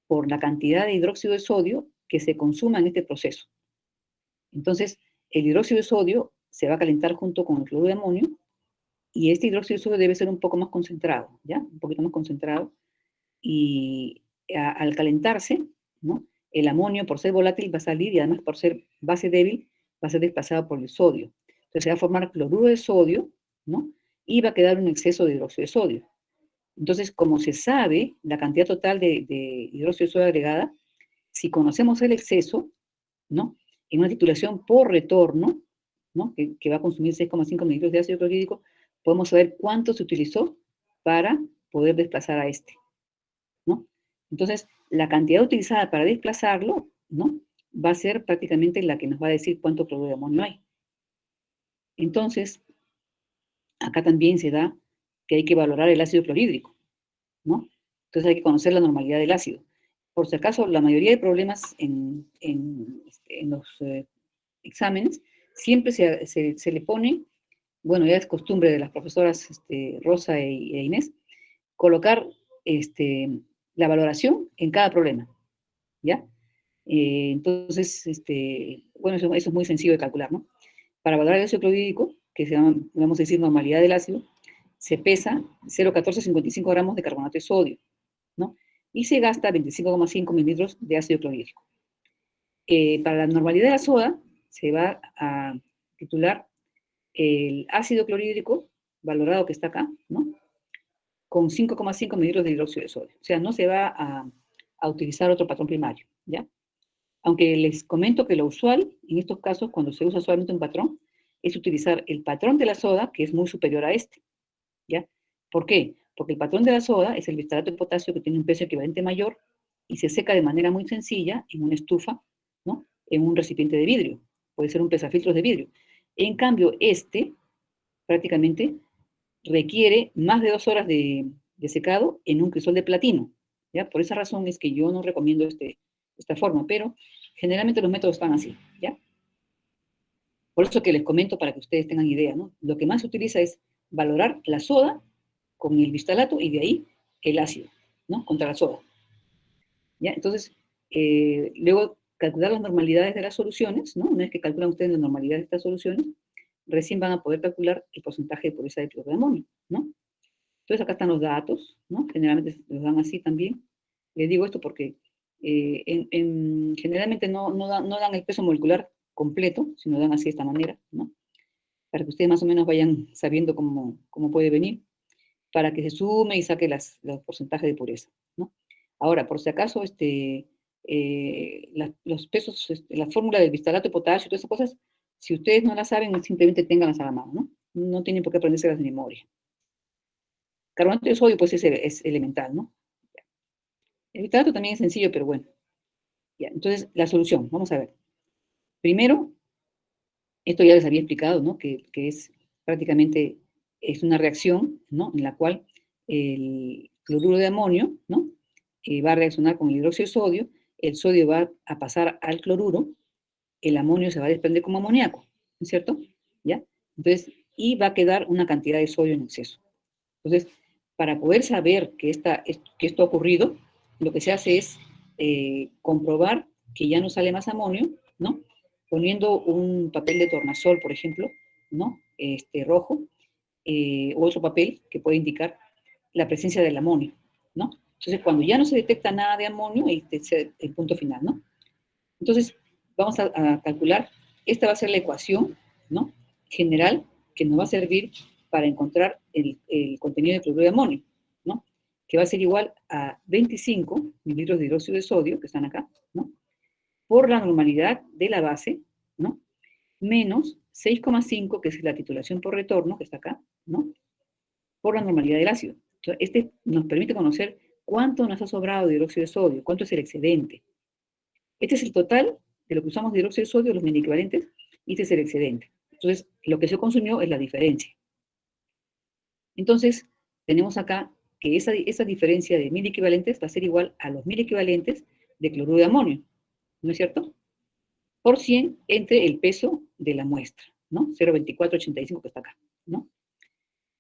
por la cantidad de hidróxido de sodio que se consuma en este proceso. Entonces, el hidróxido de sodio se va a calentar junto con el cloruro de amonio y este hidróxido de sodio debe ser un poco más concentrado, ¿ya? Un poquito más concentrado. Y al calentarse, ¿no? El amonio, por ser volátil, va a salir y además por ser base débil, va a ser desplazado por el sodio. Entonces se va a formar cloruro de sodio, ¿no? Y va a quedar un exceso de hidróxido de sodio. Entonces, como se sabe la cantidad total de hidróxido de sodio agregada, si conocemos el exceso, ¿no? En una titulación por retorno, ¿no? Que va a consumir 6,5 mililitros de ácido clorhídrico, podemos saber cuánto se utilizó para poder desplazar a este, ¿no? Entonces, la cantidad utilizada para desplazarlo, ¿no? Va a ser prácticamente la que nos va a decir cuánto cloruro de amonio hay. Entonces, acá también se da que hay que valorar el ácido clorhídrico, ¿no? Entonces hay que conocer la normalidad del ácido. Por si acaso, la mayoría de problemas en los exámenes siempre se le pone, bueno, ya es costumbre de las profesoras Rosa e Inés, colocar la valoración en cada problema, ¿ya? Entonces, bueno, eso es muy sencillo de calcular, ¿no? Para valorar el ácido clorhídrico, que se llama, vamos a decir, normalidad del ácido, se pesa 0,1455 gramos de carbonato de sodio, ¿no? Y se gasta 25,5 mililitros de ácido clorhídrico. Para la normalidad de la soda, se va a titular el ácido clorhídrico, valorado que está acá, ¿no? Con 5,5 mililitros de hidróxido de sodio. O sea, no se va a utilizar otro patrón primario, ¿ya? Aunque les comento que lo usual, en estos casos, cuando se usa solamente un patrón, es utilizar el patrón de la soda, que es muy superior a este, ¿ya? ¿Por qué? Porque el patrón de la soda es el bistarato de potasio que tiene un peso equivalente mayor y se seca de manera muy sencilla en una estufa, ¿no? En un recipiente de vidrio. Puede ser un pesafiltros de vidrio. En cambio, prácticamente requiere más de 2 horas de secado en un crisol de platino, ¿ya? Por esa razón es que yo no recomiendo esta forma, pero generalmente los métodos están así, ¿ya? Por eso que les comento para que ustedes tengan idea, ¿no? Lo que más se utiliza es valorar la soda con el bistalato y de ahí el ácido, ¿no? Contra la soda, ¿ya? Entonces, luego calcular las normalidades de las soluciones, ¿no? Una vez que calculan ustedes la normalidad de estas soluciones, recién van a poder calcular el porcentaje de pureza de cloruro de amonio, ¿no? Entonces acá están los datos, ¿no? Generalmente los dan así también. Les digo esto porque generalmente no dan el peso molecular completo, sino dan así de esta manera, ¿no? Para que ustedes más o menos vayan sabiendo cómo puede venir, para que se sume y saque los porcentajes de pureza, ¿no? Ahora, por si acaso, los pesos, la fórmula del bistalato de potasio y todas esas cosas, si ustedes no las saben, simplemente ténganlas a la mano, ¿no? No tienen por qué aprendérselas de memoria. Carbonato de sodio, pues es elemental, ¿no? El bistalato también es sencillo, pero bueno. Ya, entonces, la solución, vamos a ver. Primero, esto ya les había explicado, ¿no? Que es prácticamente, es una reacción, ¿no? En la cual el cloruro de amonio, ¿no? Va a reaccionar con el hidróxido de sodio, el sodio va a pasar al cloruro, el amonio se va a desprender como amoníaco, ¿no es cierto? ¿Ya? Entonces, y va a quedar una cantidad de sodio en exceso. Entonces, para poder saber que esto ha ocurrido, lo que se hace es comprobar que ya no sale más amonio, ¿no? Poniendo un papel de tornasol, por ejemplo, ¿no? Rojo, o otro papel que puede indicar la presencia del amonio, ¿no? Entonces, cuando ya no se detecta nada de amonio, este es el punto final, ¿no? Entonces, vamos a calcular, esta va a ser la ecuación, ¿no? General, que nos va a servir para encontrar el contenido de cloruro de amonio, ¿no? Que va a ser igual a 25 mililitros de hidróxido de sodio, que están acá, ¿no? Por la normalidad de la base, ¿no? Menos 6,5, que es la titulación por retorno, que está acá, ¿no? Por la normalidad del ácido. Entonces, este nos permite conocer cuánto nos ha sobrado de hidróxido de sodio, cuánto es el excedente. Este es el total de lo que usamos de hidróxido de sodio, los mini equivalentes, y este es el excedente. Entonces, lo que se consumió es la diferencia. Entonces, tenemos acá que esa diferencia de 1000 equivalentes va a ser igual a los 1000 equivalentes de cloruro de amonio, ¿no es cierto? Por 100 entre el peso de la muestra, ¿no? 0,2485 que está acá, ¿no?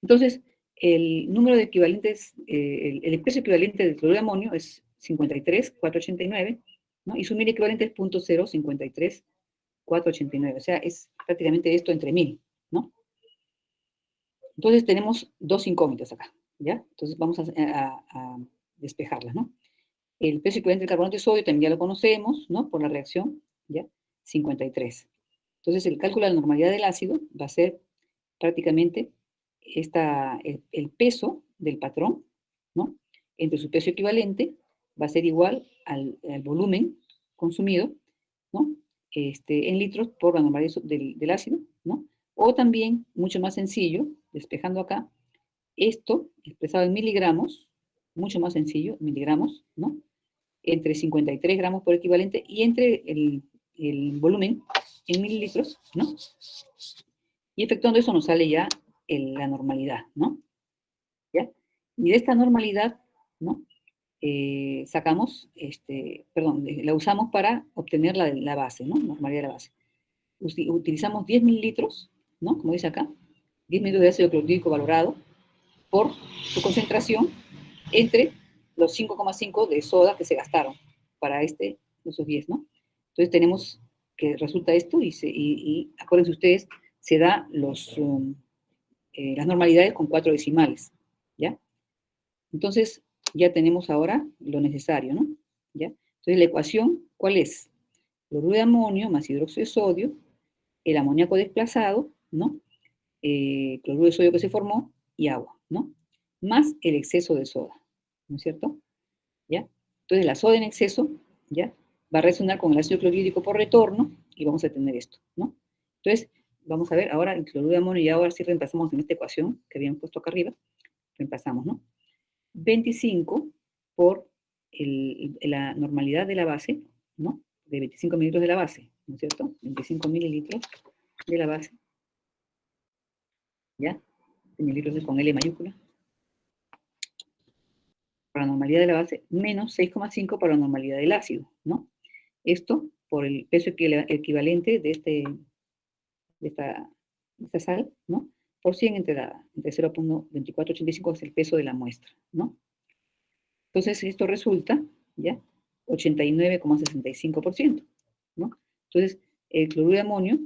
Entonces, el número de equivalentes, el peso equivalente del cloruro de amonio es 53,489, ¿no? Y su 1000 equivalente es 0,53489, o sea, es prácticamente esto entre 1000, ¿no? Entonces tenemos dos incógnitas acá, ¿ya? Entonces vamos a despejarlas, ¿no? El peso equivalente del carbonato de sodio también ya lo conocemos, ¿no? Por la reacción, ¿ya? 53. Entonces el cálculo de la normalidad del ácido va a ser prácticamente el peso del patrón, ¿no? Entre su peso equivalente va a ser igual al volumen consumido, ¿no? En litros por la normalidad del ácido, ¿no? O también, mucho más sencillo, despejando acá, esto expresado en miligramos, mucho más sencillo, miligramos, ¿no? Entre 53 gramos por equivalente y entre el volumen en mililitros, ¿no? Y efectuando eso nos sale ya la normalidad, ¿no? ¿Ya? Y de esta normalidad, ¿no? Sacamos, perdón, la usamos para obtener la base, ¿no? Normalidad de la base. Utilizamos 10 mililitros, ¿no? Como dice acá, 10 mililitros de ácido clorhídrico valorado por su concentración entre los 5,5 de soda que se gastaron para esos 10, ¿no? Entonces tenemos que resulta esto y acuérdense ustedes, se da las normalidades con 4 decimales, ¿ya? Entonces, ya tenemos ahora lo necesario, ¿no? ¿Ya? Entonces, la ecuación, ¿cuál es? Cloruro de amonio más hidróxido de sodio, el amoníaco desplazado, ¿no? Cloruro de sodio que se formó y agua, ¿no? Más el exceso de soda, ¿no es cierto? ¿Ya? Entonces, la soda en exceso, ¿ya? Va a reaccionar con el ácido clorhídrico por retorno y vamos a tener esto, ¿no? Entonces, vamos a ver ahora el cloruro de amonio y ahora sí reemplazamos en esta ecuación que habíamos puesto acá arriba, reemplazamos, ¿no? 25 por la normalidad de la base, ¿no? De 25 mililitros de la base, ¿no es cierto? 25 mililitros de la base, ¿ya? De mililitros con L mayúscula. Para la normalidad de la base, menos 6,5 para la normalidad del ácido, ¿no? Esto por el peso equivalente de esta sal, ¿no? Por 100 entre 0,2485 es el peso de la muestra, ¿no? Entonces, esto resulta, ¿ya? 89,65%, ¿no? Entonces, el cloruro de amonio,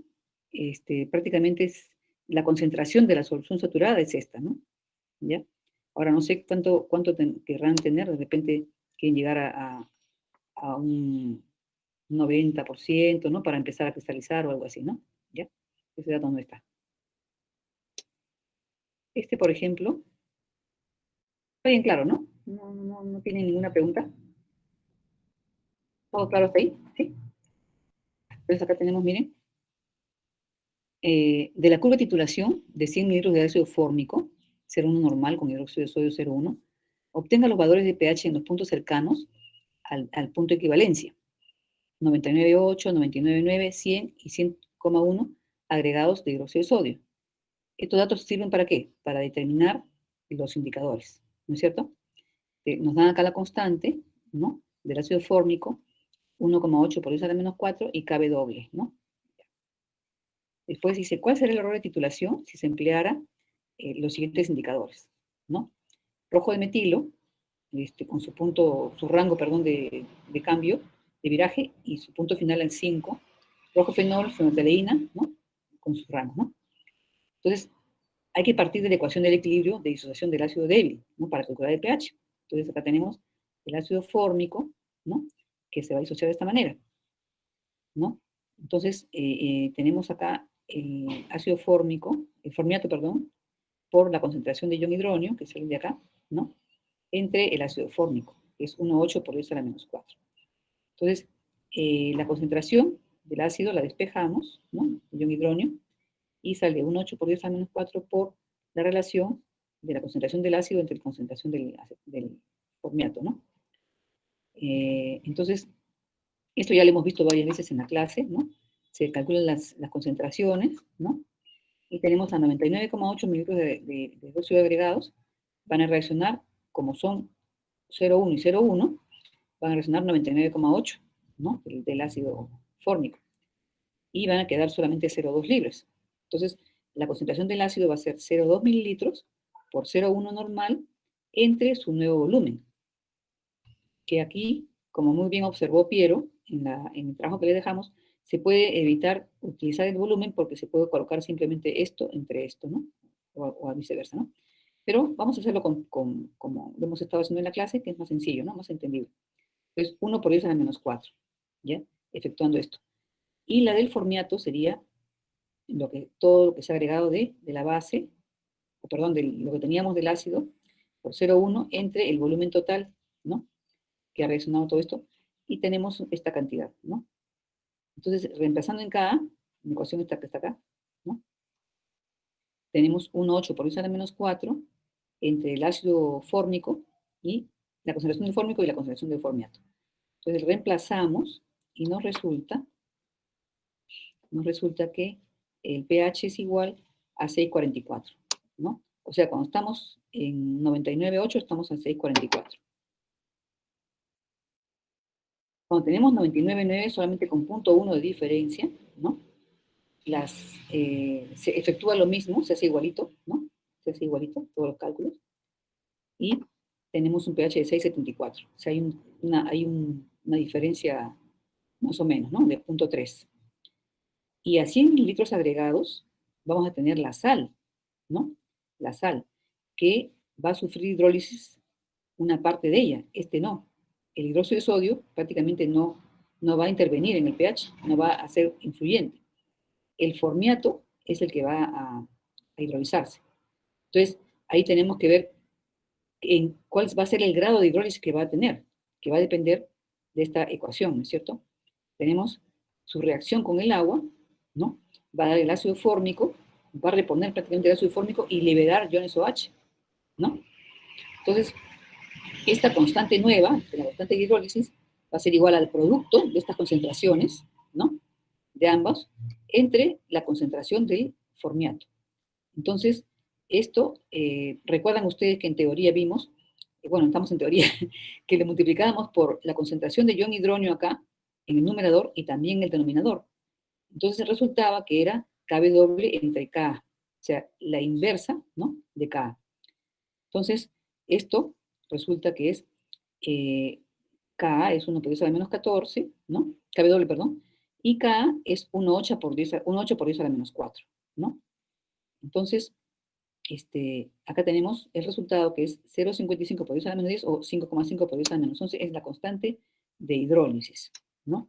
prácticamente es la concentración de la solución saturada es esta, ¿no? ¿Ya? Ahora, no sé cuánto querrán tener, de repente quieren llegar a un 90%, ¿no? Para empezar a cristalizar o algo así, ¿no? ¿Ya? Ese dato no está. Por ejemplo, está bien claro, ¿no? No tiene ninguna pregunta. ¿Todo claro hasta ahí? ¿Sí? Entonces acá tenemos, miren, de la curva de titulación de 100 mililitros de ácido fórmico, 0,1 normal con hidróxido de sodio 0,1, obtenga los valores de pH en los puntos cercanos al punto de equivalencia, 99,8, 99,9, 100 y 100,1 agregados de hidróxido de sodio. Estos datos sirven ¿para qué? Para determinar los indicadores, ¿no es cierto? Nos dan acá la constante, ¿no? Del ácido fórmico, 1,8 por 10 a la menos 4 y Kb doble, ¿no? Después dice, ¿cuál será el error de titulación si se empleara los siguientes indicadores? ¿No? Rojo de metilo, con su punto, su rango, perdón, de cambio, de viraje, y su punto final en 5. Rojo fenol, fenolftaleína, ¿no? Con sus rangos, ¿no? Entonces, hay que partir de la ecuación del equilibrio de disociación del ácido débil, ¿no? Para calcular el pH. Entonces, acá tenemos el ácido fórmico, ¿no? Que se va a disociar de esta manera, ¿no? Entonces, tenemos acá el ácido fórmico, el formiato, perdón, por la concentración de ion hidronio, que es el de acá, ¿no? Entre el ácido fórmico, que es 1,8 por 10 a la menos 4. Entonces, la concentración del ácido la despejamos, ¿no? El ion hidronio, y sale 1,8 por 10 a la menos 4 por la relación de la concentración del ácido entre la concentración del formiato, ¿no? Entonces, esto ya lo hemos visto varias veces en la clase, ¿no? Se calculan las concentraciones, ¿no? Y tenemos a 99,8 mililitros de hidróxido agregados, van a reaccionar, como son 0,1 y 0,1, van a reaccionar 99,8, ¿no? Del ácido fórmico. Y van a quedar solamente 0,2 libres. Entonces, la concentración del ácido va a ser 0,2 mililitros por 0,1 normal entre su nuevo volumen. Que aquí, como muy bien observó Piero, en el trabajo que le dejamos, se puede evitar utilizar el volumen porque se puede colocar simplemente esto entre esto, ¿no? O viceversa, ¿no? Pero vamos a hacerlo como lo hemos estado haciendo en la clase, que es más sencillo, ¿no? Más entendible. Entonces, 1 por 10 a la menos 4, ¿ya? Efectuando esto. Y la del formiato sería todo lo que se ha agregado de la base, o perdón, de lo que teníamos del ácido, por 0,1 entre el volumen total, ¿no? Que ha reaccionado todo esto, y tenemos esta cantidad, ¿no? Entonces, reemplazando en Ka, en la ecuación esta que está acá, ¿no? Tenemos 1,8 por 10 a la menos 4 entre el ácido fórmico y la concentración del fórmico y la concentración del formiato. Entonces, reemplazamos y nos resulta que el pH es igual a 6,44, ¿no? O sea, cuando estamos en 99,8 estamos en 6,44. Cuando tenemos 99,9 solamente con 0,1 de diferencia, ¿no? Se efectúa lo mismo, se hace igualito, ¿no? Se hace igualito, todos los cálculos. Y tenemos un pH de 6,74. O sea, hay una diferencia más o menos, ¿no? De 0,3. Y a 100 mililitros agregados vamos a tener la sal, ¿no? La sal, que va a sufrir hidrólisis una parte de ella, no. El hidróxido de sodio prácticamente no va a intervenir en el pH, no va a ser influyente. El formiato es el que va a hidrolizarse. Entonces, ahí tenemos que ver en cuál va a ser el grado de hidrólisis que va a tener, que va a depender de esta ecuación, ¿no es cierto? Tenemos su reacción con el agua, ¿no? Va a dar el ácido fórmico, va a reponer prácticamente el ácido fórmico y liberar iones OH, ¿no? Entonces, esta constante nueva, la constante de hidrólisis, va a ser igual al producto de estas concentraciones, ¿no? De ambos, entre la concentración del formiato. Entonces, esto, recuerdan ustedes que en teoría vimos, bueno, estamos en teoría, que le multiplicábamos por la concentración de ion hidronio acá, en el numerador y también en el denominador. Entonces resultaba que era Kb doble entre Ka, o sea, la inversa, ¿no? De Ka. Entonces, esto resulta que es Ka es 1 por 10 a la menos 14, ¿no? Kb doble, perdón. Y Ka es 1,8 por 10 a la menos 4, ¿no? Entonces, acá tenemos el resultado que es 0,55 por 10 a la menos 10 o 5,5 por 10 a la menos 11, es la constante de hidrólisis, ¿no?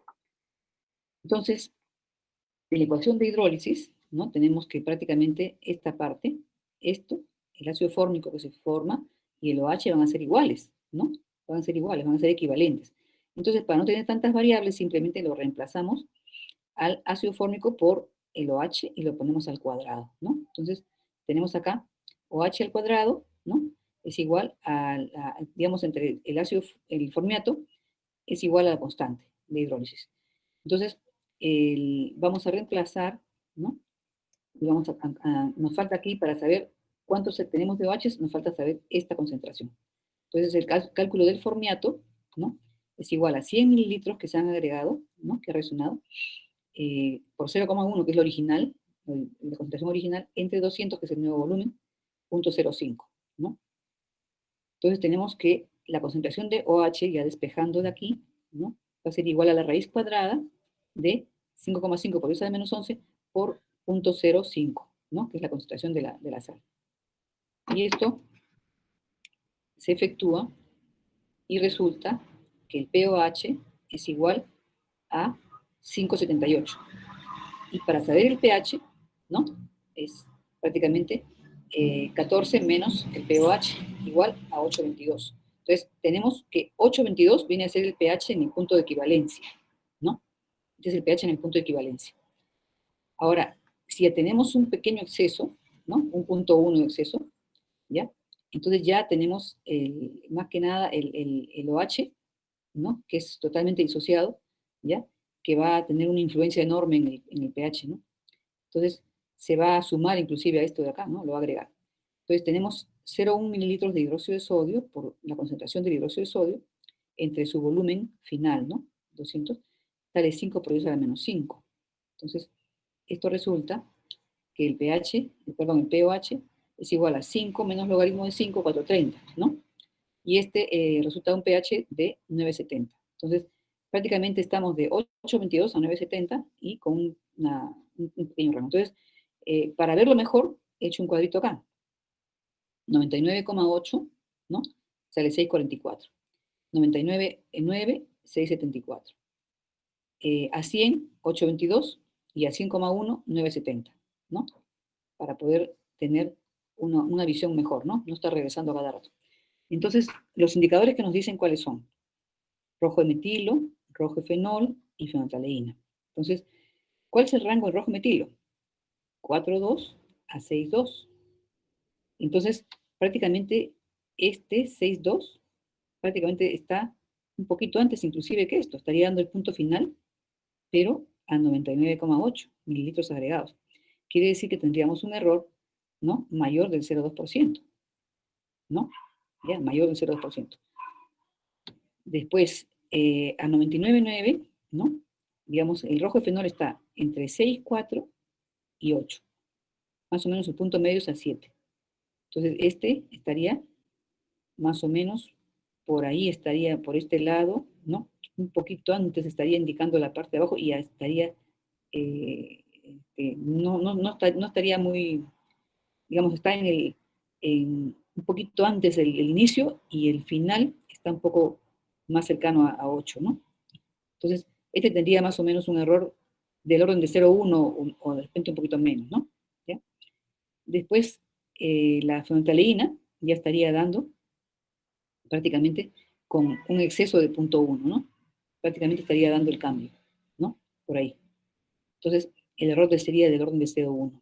Entonces, en la ecuación de hidrólisis, ¿no? Tenemos que prácticamente esta parte, el ácido fórmico que se forma y el OH van a ser iguales, ¿no? Van a ser iguales, van a ser equivalentes. Entonces, para no tener tantas variables, simplemente lo reemplazamos al ácido fórmico por el OH y lo ponemos al cuadrado, ¿no? Entonces, tenemos acá OH al cuadrado, ¿no? Es igual digamos, entre el ácido, el formiato, es igual a la constante de hidrólisis. Entonces, vamos a reemplazar, ¿no? Y nos falta aquí para saber cuántos tenemos de OH, nos falta saber esta concentración. Entonces, el cálculo del formiato, ¿no? Es igual a 100 mililitros que se han agregado, ¿no? Que ha resonado, por 0,1, que es lo original, la concentración original, entre 200, que es el nuevo volumen, 0,05, ¿no? Entonces tenemos que la concentración de OH, ya despejando de aquí, ¿no? Va a ser igual a la raíz cuadrada de 5,5 por 10 a la menos 11 por 0,05, ¿no? Que es la concentración de la sal. Y esto se efectúa y resulta que el pOH es igual a 5,78. Y para saber el pH, ¿no? Es prácticamente 14 menos el pOH, igual a 8,22. Entonces, tenemos que 8,22 viene a ser el pH en el punto de equivalencia, ¿no? Este es el pH en el punto de equivalencia. Ahora, si ya tenemos un pequeño exceso, ¿no? Un 0,1 de exceso, ¿ya? Entonces ya tenemos más que nada el OH, ¿no? Que es totalmente disociado, ¿ya? Que va a tener una influencia enorme en el pH, ¿no? Entonces, se va a sumar inclusive a esto de acá, ¿no? Lo va a agregar. Entonces, tenemos 0,1 mililitros de hidróxido de sodio por la concentración del hidróxido de sodio entre su volumen final, ¿no? 200, sale 5 por 10 a la menos 5. Entonces, esto resulta que el pH, perdón, el pOH es igual a 5 menos logaritmo de 5, 430, ¿no? Y este resulta un pH de 9,70. Entonces, prácticamente estamos de 8,22 a 9,70 y con un pequeño rango. Entonces, para verlo mejor, he hecho un cuadrito acá. 99,8, ¿no? Sale 6,44. 99,9, 6,74. A 100, 8,22 y a 100,1, 9,70, ¿no? Para poder tener una visión mejor, ¿no? No estar regresando a cada rato. Entonces, los indicadores que nos dicen cuáles son: rojo de metilo, rojo de fenol y fenolftaleína. Entonces, ¿cuál es el rango de rojo de metilo? 4,2 a 6,2. Entonces, prácticamente este 6,2 prácticamente está un poquito antes inclusive que esto. Estaría dando el punto final, pero a 99,8 mililitros agregados. Quiere decir que tendríamos un error, ¿no? Mayor del 0,2%, ¿no? Ya, mayor del 0,2%. Después, a 99,9, ¿no? Digamos, el rojo de fenol está entre 6,4 y 8. Más o menos el punto medio es a 7. Entonces, este estaría más o menos por ahí, estaría por este lado, ¿no? Un poquito antes estaría indicando la parte de abajo y ya estaría, no estaría muy, digamos, está un poquito antes el inicio y el final está un poco más cercano a 8, ¿no? Entonces, este tendría más o menos un error del orden de 0,1 o de repente un poquito menos, ¿no? ¿Ya? Después, la fenolftaleína ya estaría dando prácticamente con un exceso de 0,1, ¿no? Prácticamente estaría dando el cambio, ¿no? Por ahí. Entonces, el error sería del orden de 0,1,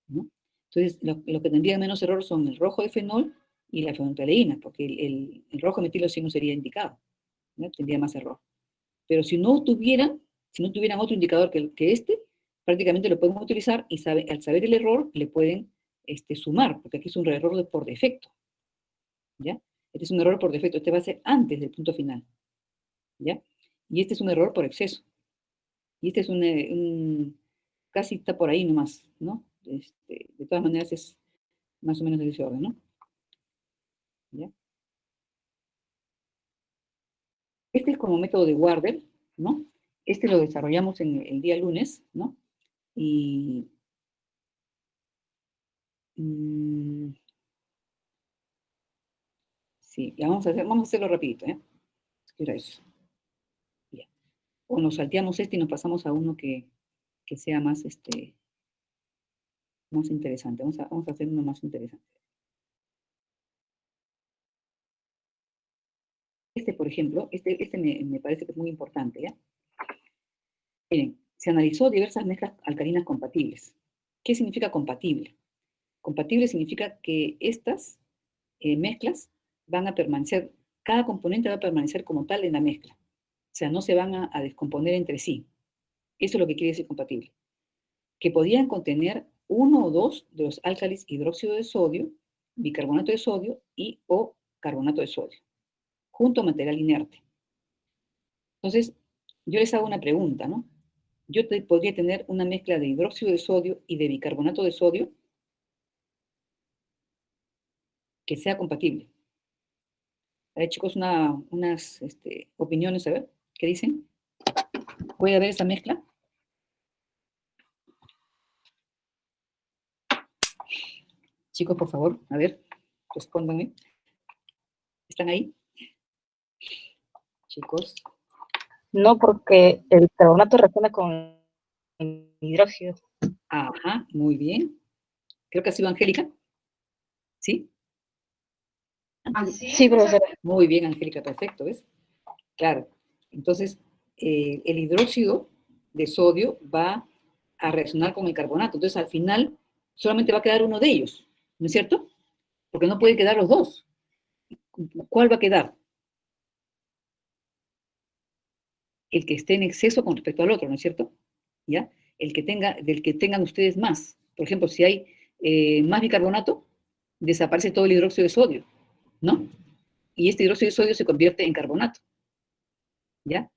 ¿no? Entonces, lo que tendría menos error son el rojo de fenol y la fenolftaleína, porque el rojo metilo sí no sería indicado, ¿no? Tendría más error. Pero si no tuvieran otro indicador que este, prácticamente lo pueden utilizar y al saber el error le pueden sumar, porque aquí es un error por defecto, ¿ya? Este es un error por defecto, este va a ser antes del punto final, ¿ya? Y este es un error por exceso. Y este es casi está por ahí nomás, ¿no? De todas maneras es más o menos de ese orden, ¿no? ¿Ya? Este es como método de Warder, ¿no? Este lo desarrollamos en el día lunes, ¿no? Y sí, ya vamos a hacerlo rapidito, ¿eh? Era eso. Ya. O nos salteamos este y nos pasamos a uno que sea más, más interesante. Vamos a hacer uno más interesante. Este, por ejemplo, este me parece que es muy importante, ¿ya? Miren, se analizó diversas mezclas alcalinas compatibles. ¿Qué significa compatible? Compatible significa que estas mezclas van a permanecer, cada componente va a permanecer como tal en la mezcla. O sea, no se van a descomponer entre sí. Eso es lo que quiere decir compatible. Que podían contener uno o dos de los álcalis hidróxido de sodio, bicarbonato de sodio y o carbonato de sodio, junto a material inerte. Entonces, yo les hago una pregunta, ¿no? Yo podría tener una mezcla de hidróxido de sodio y de bicarbonato de sodio que sea compatible. A ver, chicos, unas opiniones, a ver, ¿qué dicen? ¿Puede haber esa mezcla? Chicos, por favor, a ver, respóndanme. ¿Están ahí? Chicos. No, porque el carbonato reacciona con el hidróxido. Ajá, muy bien. Creo que ha sido Angélica. ¿Sí? Sí, profesora. Muy bien, Angélica, perfecto, ¿ves? Claro. Entonces, el hidróxido de sodio va a reaccionar con el carbonato. Entonces, al final, solamente va a quedar uno de ellos, ¿no es cierto? Porque no pueden quedar los dos. ¿Cuál va a quedar? El que esté en exceso con respecto al otro, ¿no es cierto? ¿Ya? Del que tengan ustedes más. Por ejemplo, si hay más bicarbonato, desaparece todo el hidróxido de sodio, ¿no? Y este hidróxido de sodio se convierte en carbonato, ¿ya?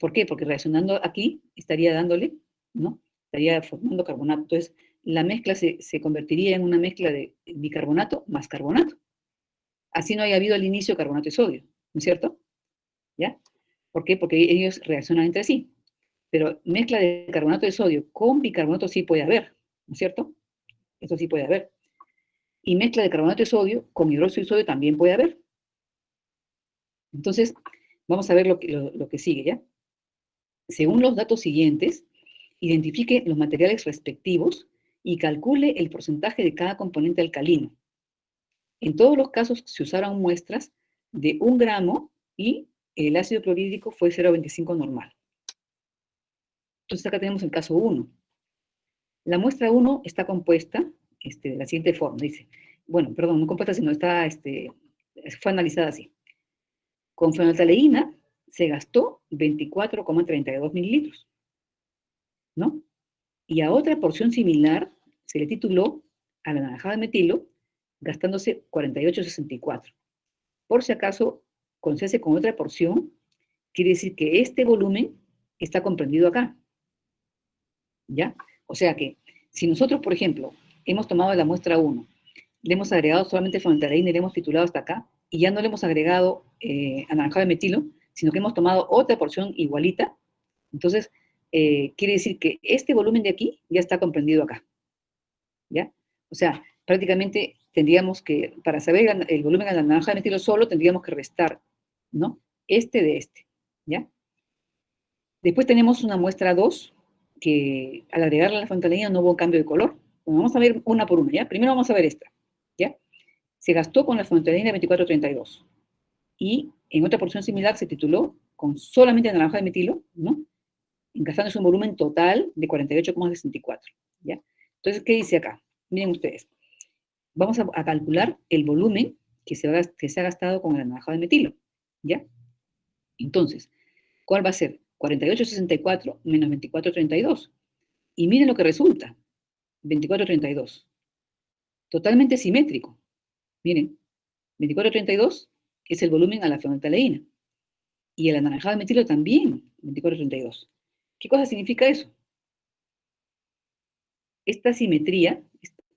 ¿Por qué? Porque reaccionando aquí estaría dándole, ¿no? Estaría formando carbonato. Entonces, la mezcla se convertiría en una mezcla de bicarbonato más carbonato. Así no haya habido al inicio carbonato de sodio, ¿no es cierto? ¿Ya? ¿Por qué? Porque ellos reaccionan entre sí. Pero mezcla de carbonato de sodio con bicarbonato sí puede haber, ¿no es cierto? Eso sí puede haber. Y mezcla de carbonato de sodio con hidróxido de sodio también puede haber. Entonces, vamos a ver lo que sigue, ¿ya? Según los datos siguientes, identifique los materiales respectivos y calcule el porcentaje de cada componente alcalino. En todos los casos se usaron muestras de 1 gramo y el ácido clorhídrico fue 0,25 normal. Entonces acá tenemos el caso 1. La muestra 1 está compuesta de la siguiente forma. Dice, bueno, perdón, no compuesta, sino fue analizada así. Con fenolftaleína se gastó 24,32 mililitros, ¿no? Y a otra porción similar se le tituló a la naranjada de metilo, gastándose 48,64. Por si acaso, con cese con otra porción, quiere decir que este volumen está comprendido acá, ¿ya? O sea que, si nosotros, por ejemplo, hemos tomado la muestra 1, le hemos agregado solamente fenolftaleína y le hemos titulado hasta acá, y ya no le hemos agregado anaranjado de metilo, sino que hemos tomado otra porción igualita, entonces quiere decir que este volumen de aquí ya está comprendido acá, ¿ya? O sea, prácticamente tendríamos que, para saber el volumen de la naranja de metilo solo, tendríamos que restar, ¿no? Este de este, ¿ya? Después tenemos una muestra 2, que al agregarle a la fenolftaleína no hubo cambio de color. Bueno, vamos a ver una por una, ¿ya? Primero vamos a ver esta, ¿ya? Se gastó con la fenolftaleína 2432. Y en otra porción similar se tituló con solamente naranja de metilo, ¿no? Gastándose un volumen total de 48,64, ¿ya? Entonces, ¿qué dice acá? Miren ustedes. Vamos a calcular el volumen que se ha gastado con el naranjado de metilo, ¿ya? Entonces, ¿cuál va a ser? 48,64 menos 24,32. Y miren lo que resulta, 24,32. Totalmente simétrico. Miren, 24,32 es el volumen a la fenolftaleína. Y el anaranjado de metilo también, 24,32. ¿Qué cosa significa eso? Esta simetría,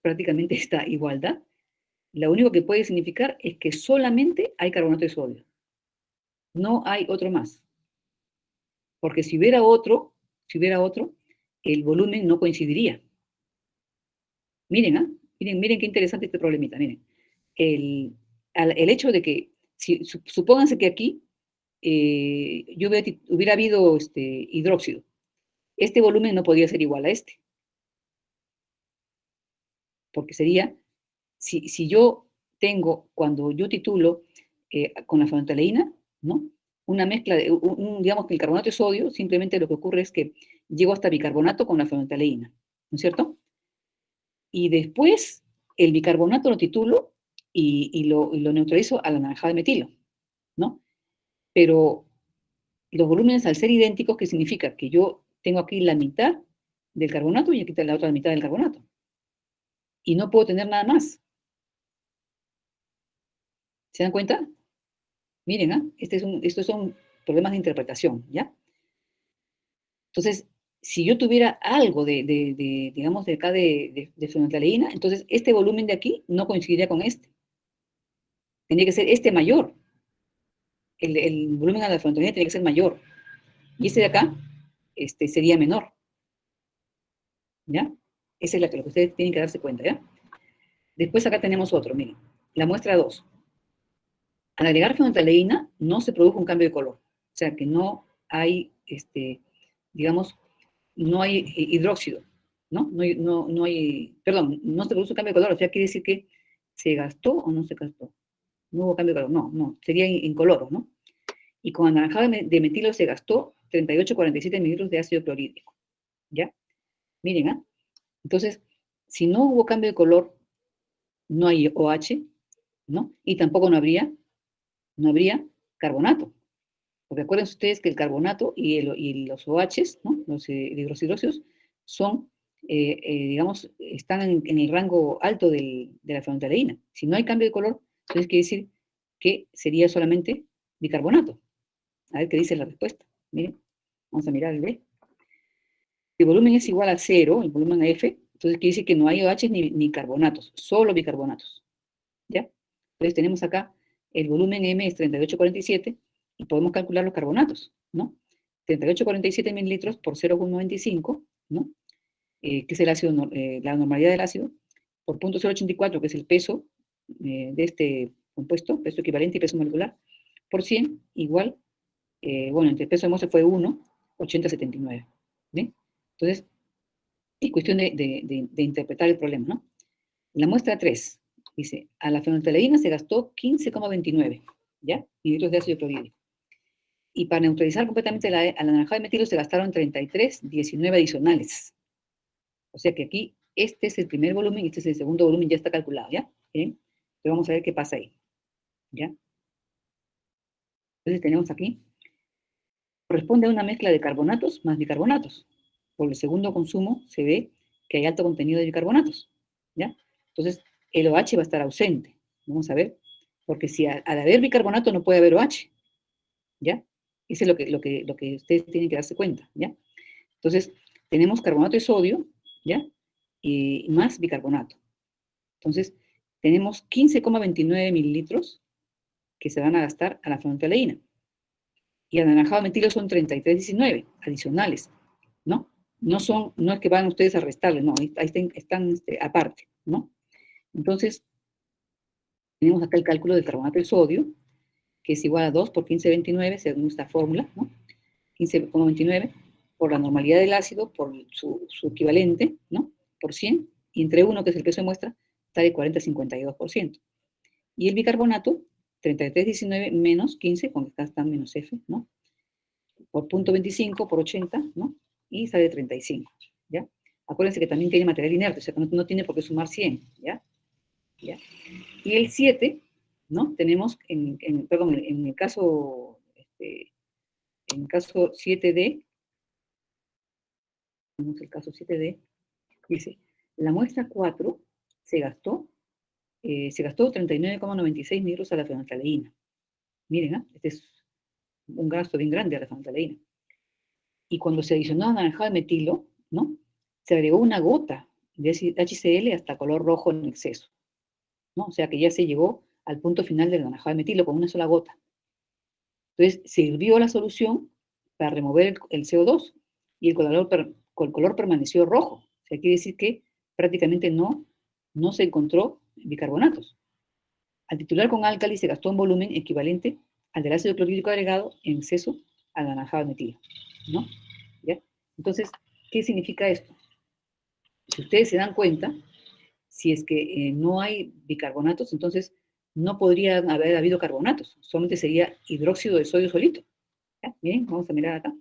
prácticamente esta igualdad, lo único que puede significar es que solamente hay carbonato de sodio. No hay otro más. Porque si hubiera otro, el volumen no coincidiría. Miren, ¿ah? Miren qué interesante este problemita. Miren, el hecho de que, supónganse que aquí hubiera habido hidróxido, este volumen no podría ser igual a este. Porque sería, si yo tengo, cuando yo titulo con la fenolftaleína, ¿no? Una mezcla de, digamos que el carbonato de sodio, simplemente lo que ocurre es que llego hasta bicarbonato con la fenolftaleína, ¿no es cierto? Y después el bicarbonato lo titulo y lo neutralizo a la naranjada de metilo, ¿no? Pero los volúmenes al ser idénticos, ¿qué significa? Que yo tengo aquí la mitad del carbonato y aquí la otra mitad del carbonato. Y no puedo tener nada más. ¿Se dan cuenta? Miren, ¿ah? Estos son problemas de interpretación, ¿ya? Entonces, si yo tuviera algo digamos, de acá de fenolftaleína, entonces este volumen de aquí no coincidiría con este. Tendría que ser este mayor. El volumen a la fenolftaleína tiene que ser mayor. Y este de acá sería menor. ¿Ya? Esa es lo que ustedes tienen que darse cuenta, ¿ya? Después acá tenemos otro, miren. La muestra 2. Al agregar fenolftaleína no se produjo un cambio de color. O sea que no hay, digamos, no hay hidróxido, ¿no? No hay, perdón, no se produce un cambio de color. O sea, quiere decir que se gastó o no se gastó. No hubo cambio de color, no, sería incoloro, ¿no? Y con anaranjado de metilo se gastó 38,47 mililitros de ácido clorhídrico, ¿ya? Miren, ¿ah? Entonces, si no hubo cambio de color, no hay OH, ¿no? Y tampoco no habría carbonato. Porque acuérdense ustedes que el carbonato y los OHs, ¿no? Los hidroxidróxidos, son, digamos, están en el rango alto de la fenolftaleína. Si no hay cambio de color, entonces quiere decir que sería solamente bicarbonato. A ver qué dice la respuesta. Miren, vamos a mirar el B. El volumen es igual a 0, el volumen a F, entonces quiere decir que no hay OH ni carbonatos, solo bicarbonatos. ¿Ya? Entonces tenemos acá el volumen M es 38,47 y podemos calcular los carbonatos, ¿no? 38,47 mililitros por 0,95, ¿no? Que es el ácido, la normalidad del ácido, por 0,084, que es el peso de este compuesto, peso equivalente y peso molecular, por 100, igual, bueno, entre el peso de muestra fue 1, 80,79. ¿Bien? Entonces, es cuestión de interpretar el problema, ¿no? La muestra 3 dice, a la fenolftaleína se gastó 15,29, ¿ya? Mililitros de ácido clorhídrico. Y para neutralizar completamente a la naranjada de metilo se gastaron 33,19 adicionales. O sea que aquí este es el primer volumen y este es el segundo volumen, ya está calculado, ¿ya? ¿Bien? Entonces vamos a ver qué pasa ahí, ¿ya? Entonces tenemos aquí, corresponde a una mezcla de carbonatos más bicarbonatos. Por el segundo consumo se ve que hay alto contenido de bicarbonatos, ¿ya? Entonces el OH va a estar ausente. Vamos a ver, porque si al haber bicarbonato no puede haber OH, ¿ya? Eso es lo que ustedes tienen que darse cuenta, ¿ya? Entonces, tenemos carbonato de sodio, ¿ya? Y más bicarbonato. Entonces, tenemos 15,29 mililitros que se van a gastar a la fenolftaleína. Y al anaranjado de metilo son 33,19 adicionales, ¿no? No es que van ustedes a restarle, no, ahí están aparte, ¿no? Entonces, tenemos acá el cálculo del carbonato de sodio, que es igual a 2 por 15,29, según esta fórmula, ¿no? 15,29 por la normalidad del ácido, por su equivalente, ¿no? Por 100, y entre 1, que es el peso de muestra, está de 40,52%. Y el bicarbonato, 33,19 menos 15, con acá está menos F, ¿no? Por 0,25 por 80, ¿no? Y sale de 35, ¿ya? Acuérdense que también tiene material inerte, o sea que no tiene por qué sumar 100, ¿ya? ¿Ya? Y el 7, ¿no? Tenemos, perdón, en el caso 7D, tenemos el caso 7D, dice, la muestra 4 se gastó 39,96 mililitros a la fenolftaleína. Miren, ¿eh? Este es un gasto bien grande a la fenolftaleína. Y cuando se adicionó anaranjado de metilo, ¿no? Se agregó una gota de HCl hasta color rojo en exceso, ¿no? O sea que ya se llegó al punto final del anaranjado de metilo con una sola gota. Entonces, se hirvió la solución para remover el CO2 y el color permaneció rojo. O sea, quiere decir que prácticamente no se encontró bicarbonatos. Al titular con álcali se gastó un volumen equivalente al del ácido clorhídrico agregado en exceso al anaranjado de metilo, ¿no? ¿Ya? Entonces, ¿qué significa esto? Si ustedes se dan cuenta, si es que no hay bicarbonatos, entonces no podría haber habido carbonatos, solamente sería hidróxido de sodio solito. ¿Ya? Miren, vamos a mirar acá.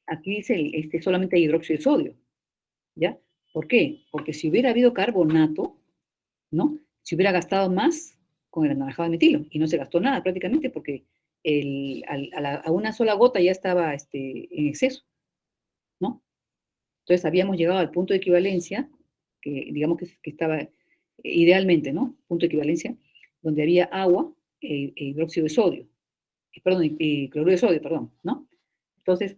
Aquí dice solamente hidróxido de sodio, ¿ya? ¿Por qué? Porque si hubiera habido carbonato, ¿no? Se hubiera gastado más con el anaranjado de metilo, y no se gastó nada prácticamente porque a una sola gota ya estaba en exceso, ¿no? Entonces habíamos llegado al punto de equivalencia, que digamos que estaba idealmente, ¿no? Punto de equivalencia, donde había agua hidróxido de sodio, perdón, y cloruro de sodio, perdón, ¿no? Entonces,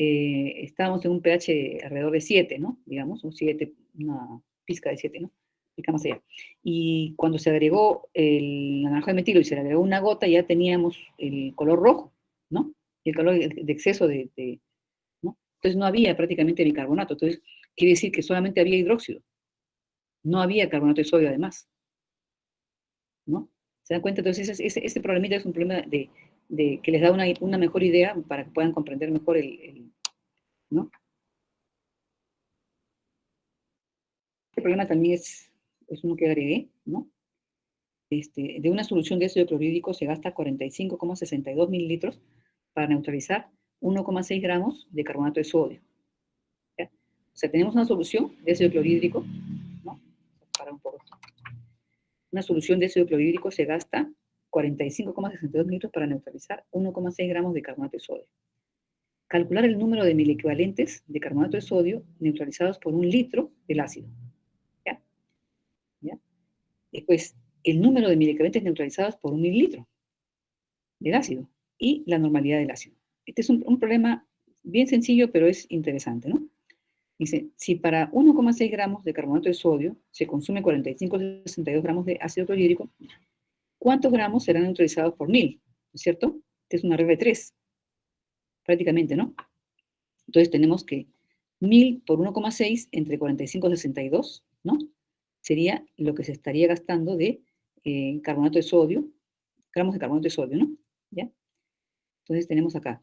estábamos en un pH alrededor de 7, ¿no? Digamos, un 7, una pizca de 7, ¿no? Pica más allá. Y cuando se agregó el naranjo de metilo y se le agregó una gota, ya teníamos el color rojo, ¿no? Y el color de exceso ¿no? Entonces no había prácticamente bicarbonato. Entonces, quiere decir que solamente había hidróxido. No había carbonato de sodio además, ¿no? ¿Se dan cuenta? Entonces, ese problemita es un problema que les da una mejor idea para que puedan comprender mejor ¿no? Este problema también es uno que agregué, ¿no? De una solución de ácido clorhídrico se gasta 45,62 mililitros para neutralizar 1,6 gramos de carbonato de sodio. ¿Ya? O sea, tenemos una solución de ácido clorhídrico, ¿no? Para un poco. Una solución de ácido clorhídrico se gasta 45,62 mililitros para neutralizar 1,6 gramos de carbonato de sodio. Calcular el número de miliequivalentes de carbonato de sodio neutralizados por 1 litro del ácido. ¿Ya? ¿Ya? Después, el número de miliequivalentes neutralizados por 1 mililitro del ácido y la normalidad del ácido. Este es un problema bien sencillo, pero es interesante, ¿no? Dice, si para 1,6 gramos de carbonato de sodio se consume 45,62 gramos de ácido clorhídrico, ¿cuántos gramos serán neutralizados por 1000? ¿No es cierto? Esta es una regla de 3, prácticamente, ¿no? Entonces tenemos que 1000 por 1,6 entre 45,62, ¿no? Sería lo que se estaría gastando de carbonato de sodio, gramos de carbonato de sodio, ¿no? ¿Ya? Entonces tenemos acá,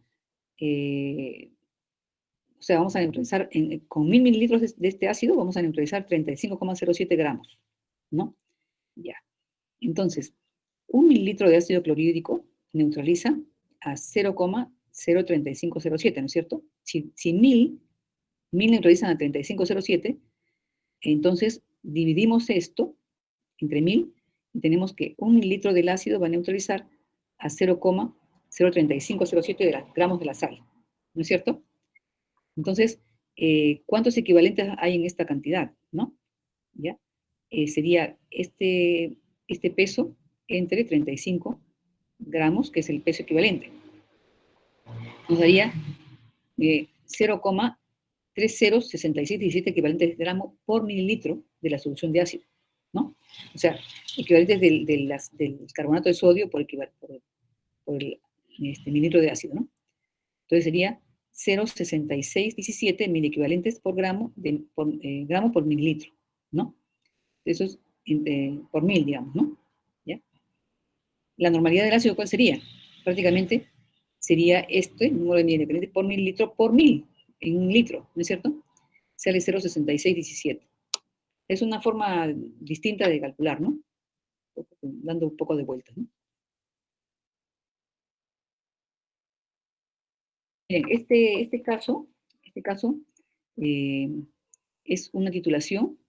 o sea, vamos a neutralizar, con 1000 mililitros de este ácido, vamos a neutralizar 35,07 gramos, ¿no? Ya. Entonces, 1 mililitro de ácido clorhídrico neutraliza a 0,03507, ¿no es cierto? Si 1000 neutralizan a 3507, entonces dividimos esto entre 1000 y tenemos que 1 mililitro del ácido va a neutralizar a 0,03507 gramos de la sal, ¿no es cierto? Entonces, ¿cuántos equivalentes hay en esta cantidad? ¿No? ¿Ya? Sería este peso entre 35 gramos, que es el peso equivalente. Nos daría 0,306617 equivalentes de gramo por mililitro de la solución de ácido, ¿no? O sea, equivalentes del carbonato de sodio por el mililitro de ácido, ¿no? Entonces sería 0,6617 miliequivalentes por gramo por mililitro, ¿no? Eso es por 1000, digamos, ¿no? ¿Ya? La normalidad del ácido, ¿cuál sería? Prácticamente sería el número de miliequivalentes por mililitro por 1000, en un litro, ¿no es cierto? Sale 0,6617. Es una forma distinta de calcular, ¿no? Dando un poco de vueltas, ¿no? Bien, este caso es una titulación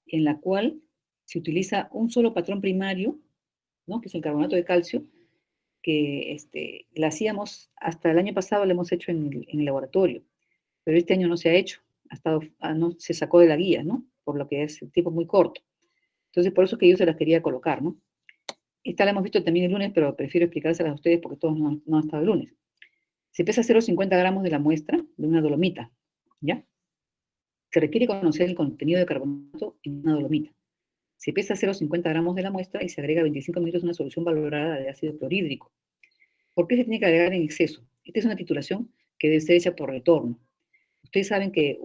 en la cual se utiliza un solo patrón primario, ¿no? Que es el carbonato de calcio, que la hacíamos hasta el año pasado, lo hemos hecho en el laboratorio, pero este año no se ha hecho, no, se sacó de la guía, ¿no? Por lo que es el tiempo muy corto. Entonces, por eso que yo se las quería colocar, ¿no? Esta la hemos visto también el lunes, pero prefiero explicárselas a ustedes porque todos no han estado el lunes. Se pesa 0,50 gramos de la muestra de una dolomita, ¿ya? Se requiere conocer el contenido de carbonato en una dolomita. Se pesa 0,50 gramos de la muestra y se agrega 25 minutos a una solución valorada de ácido clorhídrico. ¿Por qué se tiene que agregar en exceso? Esta es una titulación que debe ser hecha por retorno. Ustedes saben que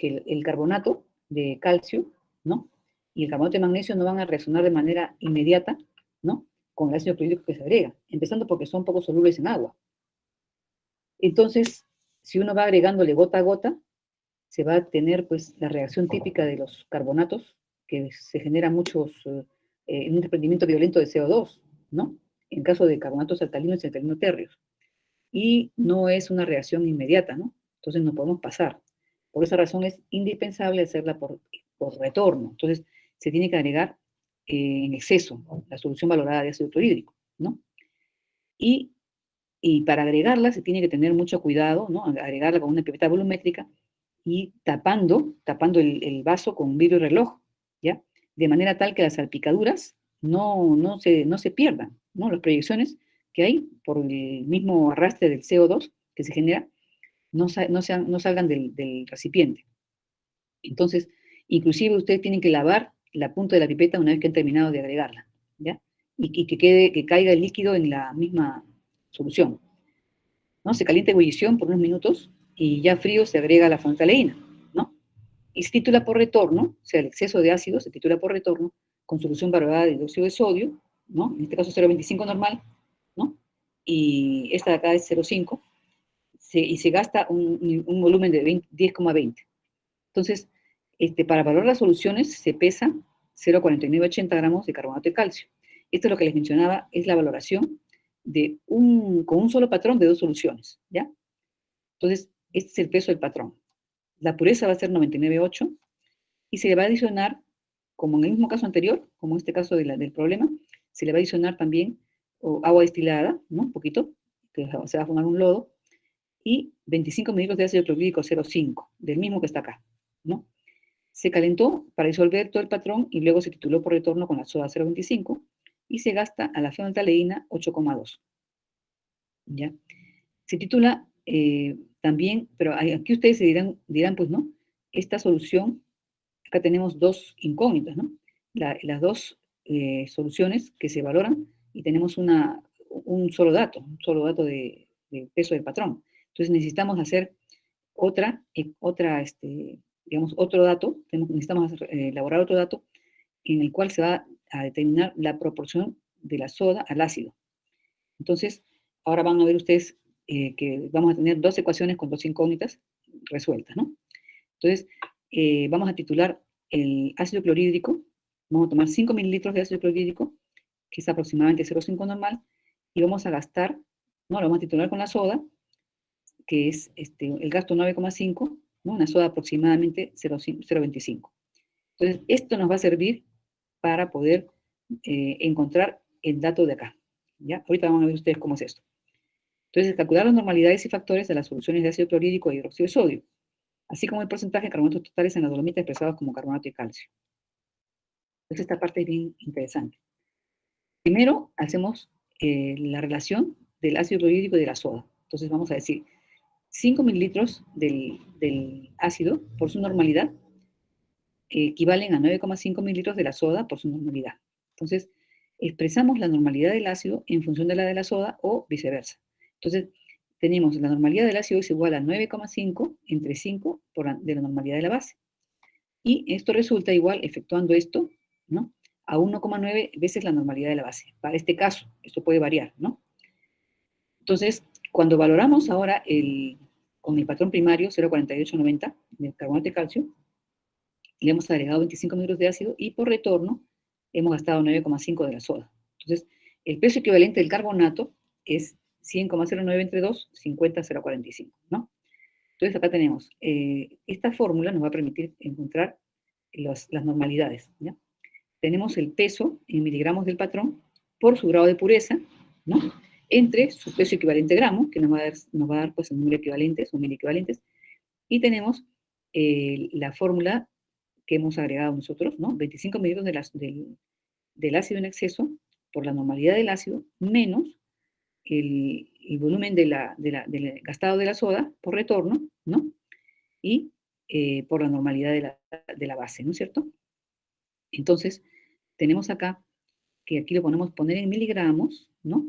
el carbonato de calcio, ¿no? Y el carbonato de magnesio no van a reaccionar de manera inmediata, ¿no? Con el ácido clorhídrico que se agrega, empezando porque son poco solubles en agua. Entonces, si uno va agregándole gota a gota, se va a tener pues la reacción típica de los carbonatos, que se genera en un desprendimiento violento de CO2, ¿no? En caso de carbonatos alcalinos y alcalinos térreos. Y no es una reacción inmediata, ¿no? Entonces no podemos pasar. Por esa razón es indispensable hacerla por retorno. Entonces se tiene que agregar en exceso la solución valorada de ácido clorhídrico, ¿no? Y, y para agregarla se tiene que tener mucho cuidado, ¿no? Agregarla con una pipeta volumétrica y tapando el vaso con un vidrio reloj, ¿ya? De manera tal que las salpicaduras no se pierdan, ¿no? Las proyecciones que hay por el mismo arrastre del CO2 que se genera no salgan del recipiente. Entonces, inclusive ustedes tienen que lavar la punta de la pipeta una vez que han terminado de agregarla, ¿ya? Y que caiga el líquido en la misma solución, ¿no? Se calienta ebullición por unos minutos y ya frío se agrega la fenolftaleína, ¿no? Y se titula por retorno, o sea, el exceso de ácido se titula por retorno con solución valorada de hidróxido de sodio, ¿no? En este caso 0,25 normal, ¿no? Y esta de acá es 0,5, y se gasta un volumen de 10,20. Entonces, para valorar las soluciones se pesa 0,4980 gramos de carbonato de calcio. Esto es lo que les mencionaba, es la valoración con un solo patrón de dos soluciones, ¿ya? Entonces, este es el peso del patrón. La pureza va a ser 99,8 y se le va a adicionar, como en el mismo caso anterior, como en este caso del problema, se le va a adicionar también agua destilada, ¿no? Un poquito, que se va a formar un lodo, y 25 mililitros de ácido clorhídrico 0,5, del mismo que está acá, ¿no? Se calentó para disolver todo el patrón y luego se tituló por retorno con la soda 0,25 y se gasta a la fenolftaleína 8,2, ¿ya? Se titula también, pero aquí ustedes se dirán, pues no, esta solución, acá tenemos dos incógnitas, ¿no? Las dos soluciones que se valoran y tenemos un solo dato de peso del patrón. Entonces necesitamos hacer digamos, otro dato, necesitamos elaborar otro dato en el cual se va a determinar la proporción de la soda al ácido. Entonces, ahora van a ver ustedes que vamos a tener dos ecuaciones con dos incógnitas resueltas, ¿no? Entonces, vamos a titular el ácido clorhídrico, vamos a tomar 5 mililitros de ácido clorhídrico, que es aproximadamente 0,5 normal, y vamos a gastar, ¿no? Lo vamos a titular con la soda, que es el gasto 9,5, ¿no? Una soda aproximadamente 0,25. Entonces, esto nos va a servir para poder encontrar el dato de acá, ¿ya? Ahorita van a ver ustedes cómo es esto. Entonces, calcular las normalidades y factores de las soluciones de ácido clorhídrico e hidróxido de sodio, así como el porcentaje de carbonatos totales en la dolomita expresados como carbonato de calcio. Entonces, esta parte es bien interesante. Primero, hacemos la relación del ácido clorhídrico y de la soda. Entonces, vamos a decir, 5 mililitros del ácido por su normalidad equivalen a 9,5 mililitros de la soda por su normalidad. Entonces, expresamos la normalidad del ácido en función de la de la soda o viceversa. Entonces, tenemos la normalidad del ácido es igual a 9,5 entre 5 de la normalidad de la base. Y esto resulta igual, efectuando esto, ¿no? A 1,9 veces la normalidad de la base. Para este caso, esto puede variar, ¿no? Entonces, cuando valoramos ahora con el patrón primario 0,4890 del carbonato de calcio, le hemos agregado 25 mililitros de ácido y por retorno hemos gastado 9,5 de la soda. Entonces, el peso equivalente del carbonato es 100,09 entre 2, 50,045, ¿no? Entonces, acá tenemos, esta fórmula nos va a permitir encontrar las normalidades, ¿ya? Tenemos el peso en miligramos del patrón por su grado de pureza, ¿no? Entre su peso equivalente gramo, que nos va a dar pues, el número equivalente, o mil equivalentes, y tenemos la fórmula que hemos agregado nosotros, ¿no? 25 mililitros del ácido en exceso por la normalidad del ácido, menos el volumen del gastado de la soda por retorno, ¿no? Y por la normalidad de la base, ¿no es cierto? Entonces, tenemos acá, que aquí lo podemos poner en miligramos, ¿no?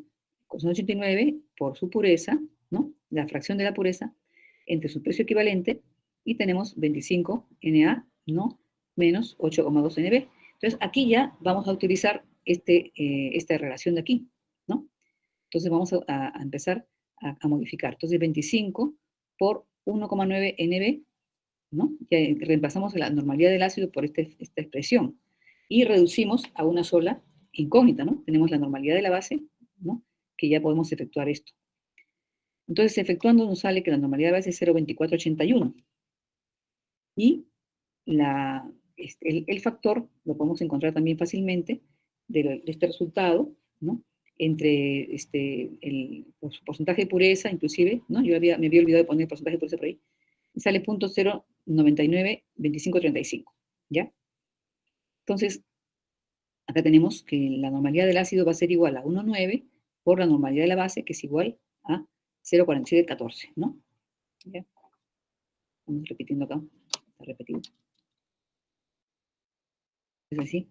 Son 89 por su pureza, ¿no? La fracción de la pureza entre su peso equivalente, y tenemos 25 Na, ¿no? Menos 8,2 Nb. Entonces, aquí ya vamos a utilizar esta relación de aquí, ¿no? Entonces, vamos a empezar a modificar. Entonces, 25 por 1,9 Nb ¿no? Ya reemplazamos la normalidad del ácido por esta expresión y reducimos a una sola incógnita, ¿no? Tenemos la normalidad de la base, ¿no? Que ya podemos efectuar esto. Entonces, efectuando nos sale que la normalidad de la base es 0,2481. Y el factor lo podemos encontrar también fácilmente de este resultado, ¿no? Entre el porcentaje de pureza, inclusive, ¿no? Me había olvidado de poner el porcentaje de pureza por ahí, y sale 0,992535, ¿ya? Entonces, acá tenemos que la normalidad del ácido va a ser igual a 1,9 por la normalidad de la base, que es igual a 0,4714, ¿no? ¿Ya? Vamos repitiendo acá, está repetido. Es así.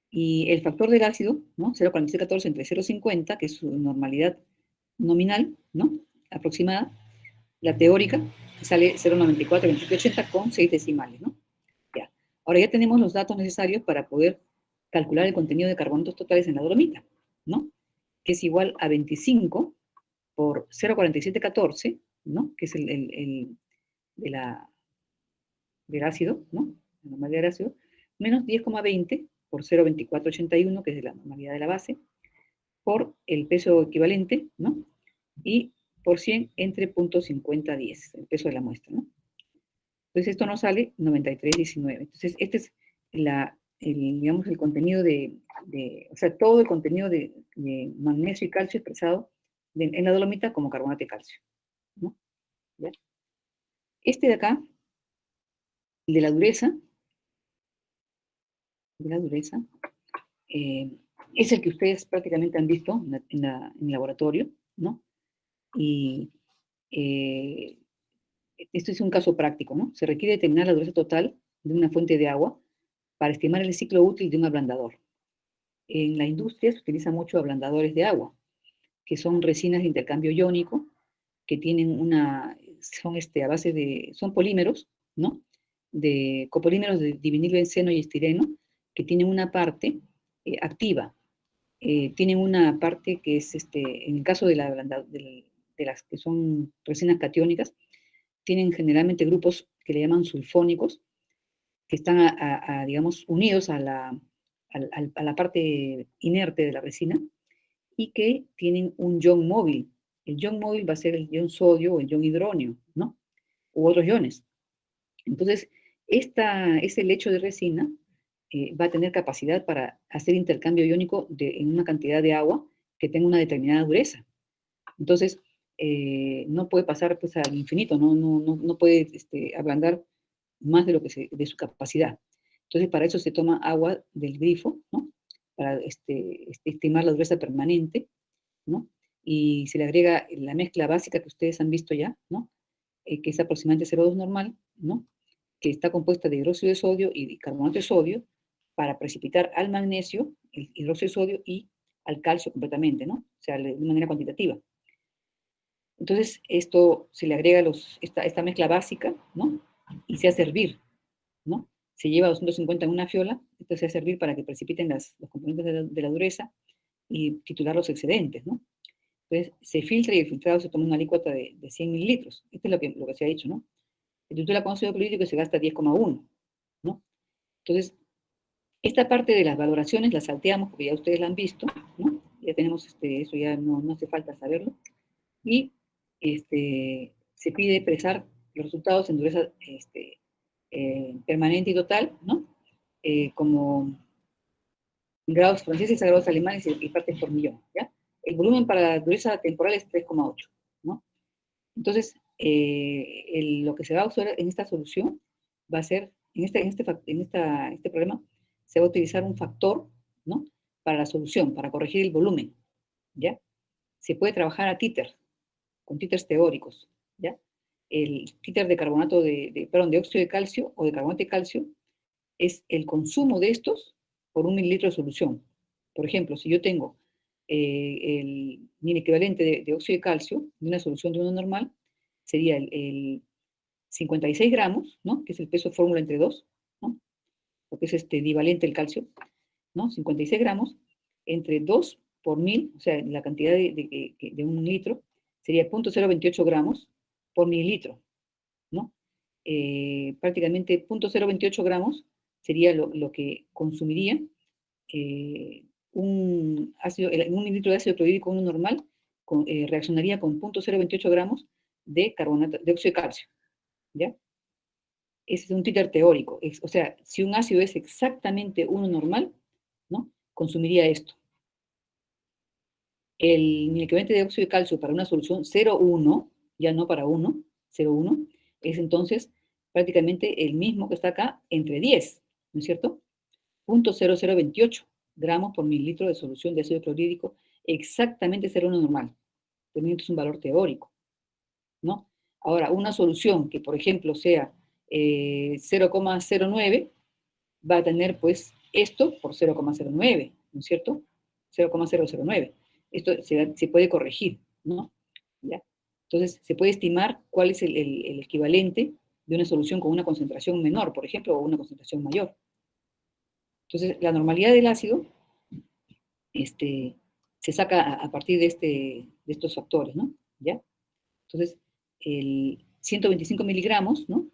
Y el factor del ácido, ¿no? 0,4714 entre 0,50, que es su normalidad nominal, ¿no? Aproximada, la teórica, sale 0,942780 con 6 decimales, ¿no? Ya. Ahora ya tenemos los datos necesarios para poder calcular el contenido de carbonatos totales en la dolomita, ¿no? Que es igual a 25 por 0,4714, ¿no? Que es del ácido, ¿no? La normalidad del ácido, menos 10,20 por 0,2481, que es de la normalidad de la base, por el peso equivalente, ¿no? Y por 100 entre 0,5010, el peso de la muestra, ¿no? Entonces esto nos sale 93,19. Entonces este es digamos, el contenido o sea, todo el contenido de magnesio y calcio expresado en la dolomita como carbonato de calcio, ¿no? ¿Ya? Este de acá, de la dureza, es el que ustedes prácticamente han visto en el laboratorio, ¿no? Y esto es un caso práctico, ¿no? Se requiere determinar la dureza total de una fuente de agua para estimar el ciclo útil de un ablandador. En la industria se utilizan mucho ablandadores de agua, que son resinas de intercambio iónico, que tienen son polímeros, ¿no? De copolímeros de divinilbenceno y estireno, que tienen una parte activa, tienen una parte que es, en el caso de las que son resinas catiónicas, tienen generalmente grupos que le llaman sulfónicos, que están, digamos, unidos a la parte inerte de la resina y que tienen un ion móvil. El ion móvil va a ser el ion sodio o el ion hidronio, ¿no? U otros iones. Entonces, ese lecho de resina va a tener capacidad para hacer intercambio iónico en una cantidad de agua que tenga una determinada dureza. Entonces, no puede pasar pues, al infinito, no puede ablandar más de su capacidad. Entonces, para eso se toma agua del grifo, ¿no? Para estimar la dureza permanente, ¿no? Y se le agrega la mezcla básica que ustedes han visto ya, ¿no? Que es aproximadamente 0,2 normal, ¿no? Que está compuesta de hidróxido de sodio y carbonato de sodio para precipitar al magnesio, el hidróxido de sodio, y al calcio completamente, ¿no? O sea, de manera cuantitativa. Entonces, esto se le agrega esta mezcla básica, ¿no? Y se hace hervir, ¿no? Se lleva a 250 en una fiola, esto se hace hervir para que precipiten los componentes de la dureza y titular los excedentes, ¿no? Entonces, se filtra y el filtrado se toma una alícuota de 100 mililitros. Esto es lo que se ha hecho, ¿no? Se titula con ácido clorhídrico y se gasta 10,1, ¿no? Entonces, esta parte de las valoraciones la salteamos porque ya ustedes la han visto, ¿no? Ya tenemos eso, ya no hace falta saberlo. Y se pide expresar los resultados en dureza permanente y total, ¿no? Como grados franceses a grados alemanes y partes por millón, ¿ya? El volumen para la dureza temporal es 3,8, ¿no? Entonces, lo que se va a usar en esta solución va a ser, este problema, se va a utilizar un factor, ¿no? Para la solución, para corregir el volumen, ¿ya? Se puede trabajar a títer, con títers teóricos, ¿ya? El títer de carbonato de óxido de calcio o de carbonato de calcio es el consumo de estos por 1 mililitro de solución. Por ejemplo, si yo tengo mi equivalente de óxido de calcio de una solución de 1 normal, sería el 56 gramos, ¿no? Que es el peso de fórmula entre 2, ¿no? Porque es divalente el calcio, ¿no? 56 gramos entre 2 por 1000, o sea, la cantidad de 1 litro, sería 0,028 gramos por mililitro, ¿no? prácticamente 0.028 gramos sería lo que consumiría un litro de ácido clorhídrico 1 normal, reaccionaría con 0.028 gramos de óxido de calcio, ¿ya? Ese es un títer teórico, o sea, si un ácido es exactamente 1 normal, ¿no? Consumiría esto. El equivalente de óxido de calcio para una solución 0,1, ya no para 1, 0,1, es entonces prácticamente el mismo que está acá entre 10, ¿no es cierto? 0.0028 gramos por mililitro de solución de ácido clorhídrico, exactamente 0,1 normal. También es un valor teórico, ¿no? Ahora, una solución que, por ejemplo, sea 0,09, va a tener, pues, esto por 0,09, ¿no es cierto? 0,009. Esto se puede corregir, ¿no? ¿Ya? Entonces, se puede estimar cuál es el equivalente de una solución con una concentración menor, por ejemplo, o una concentración mayor. Entonces, la normalidad del ácido se saca a partir de estos factores, ¿no? ¿Ya? Entonces, el 125 miligramos, ¿no?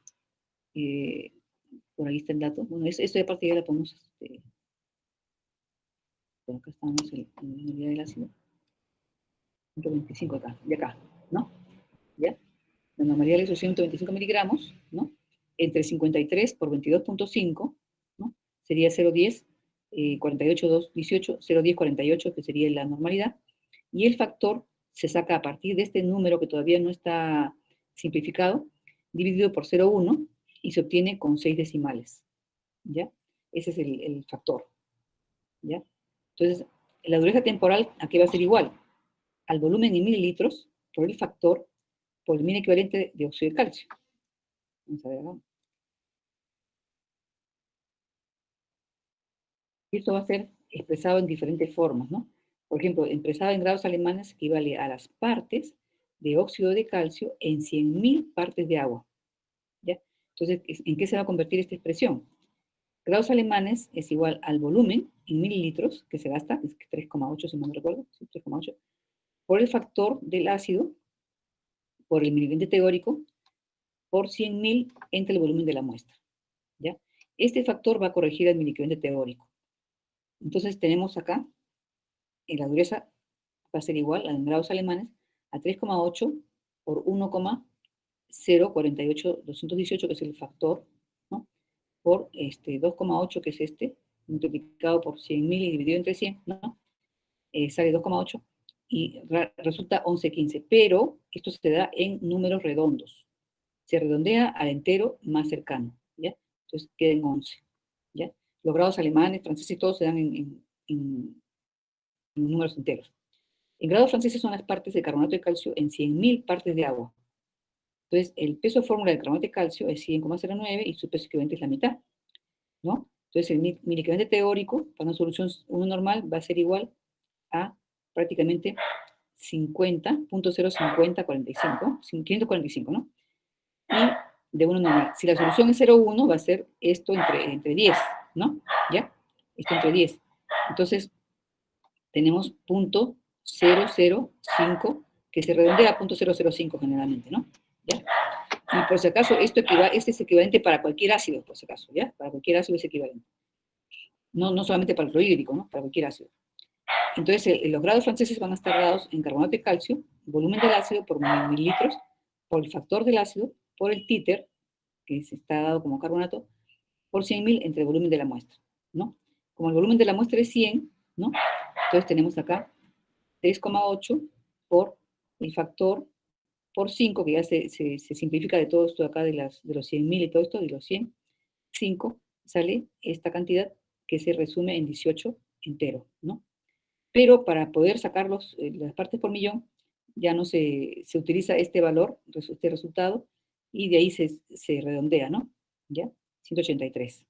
Por ahí está el dato. Bueno, esto de aparte ya la ponemos, por acá estamos en la normalidad del ácido. 125 acá, de acá, ¿no? ¿Ya? La normalidad del ácido 125 miligramos, ¿no? Entre 53 por 22.5, ¿no? Sería 0,10, 48, 2, 18, 0,10, 48, que sería la normalidad. Y el factor se saca a partir de este número que todavía no está simplificado, dividido por 0,1 y se obtiene con 6 decimales, ¿ya? Ese es el factor, ¿ya? Entonces, la dureza temporal aquí va a ser igual al volumen en mililitros por el factor por el mil equivalente de óxido de calcio. Vamos a ver, ¿no? Y esto va a ser expresado en diferentes formas, ¿no? Por ejemplo, expresado en grados alemanes equivale a las partes de óxido de calcio en 100.000 partes de agua, ¿ya? Entonces, ¿en qué se va a convertir esta expresión? Grados alemanes es igual al volumen en mililitros que se gasta, es 3,8 si no me recuerdo, ¿sí? 3,8, por el factor del ácido, por el miliequivalente teórico, por 100.000 entre el volumen de la muestra, ¿ya? Este factor va a corregir el miliequivalente teórico. Entonces tenemos acá, en la dureza va a ser igual, en grados alemanes, a 3,8 por 1,048218, que es el factor, ¿no? Por 2,8, que es multiplicado por 100.000 y dividido entre 100, ¿no? Sale 2,8 y resulta 11,15, pero esto se da en números redondos. Se redondea al entero más cercano, ¿ya? Entonces queda en 11, ¿ya? Los grados alemanes, franceses, todos se dan en números enteros. En grados franceses son las partes de carbonato de calcio en 100.000 partes de agua. Entonces, el peso de fórmula del carbonato de calcio es 100,09 y su peso equivalente es la mitad, ¿no? Entonces, el miliequivalente teórico para una solución 1 normal va a ser igual a prácticamente 50.05045, 545, ¿no? Y de 1 normal. Si la solución es 0,1, va a ser esto entre 10, ¿no? ¿Ya? Esto entre 10. Entonces, tenemos 0,005, que se redondea a 0,005 generalmente, ¿no? ¿Ya? Y por si acaso, este es equivalente para cualquier ácido, por si acaso, ¿ya? Para cualquier ácido es equivalente. No solamente para el clorhídrico, ¿no? Para cualquier ácido. Entonces, los grados franceses van a estar dados en carbonato de calcio, volumen del ácido por mililitros, por el factor del ácido, por el títer, que está dado como carbonato, por 100.000 entre el volumen de la muestra, ¿no? Como el volumen de la muestra es 100, ¿no? Entonces tenemos acá 3,8 por el factor por 5, que ya se simplifica de todo esto de acá, de los 100.000 y todo esto, de los 100, 5, sale esta cantidad que se resume en 18 entero, ¿no? Pero para poder sacar las partes por millón, ya no se utiliza este valor, este resultado, y de ahí se redondea, ¿no? ¿Ya? 183,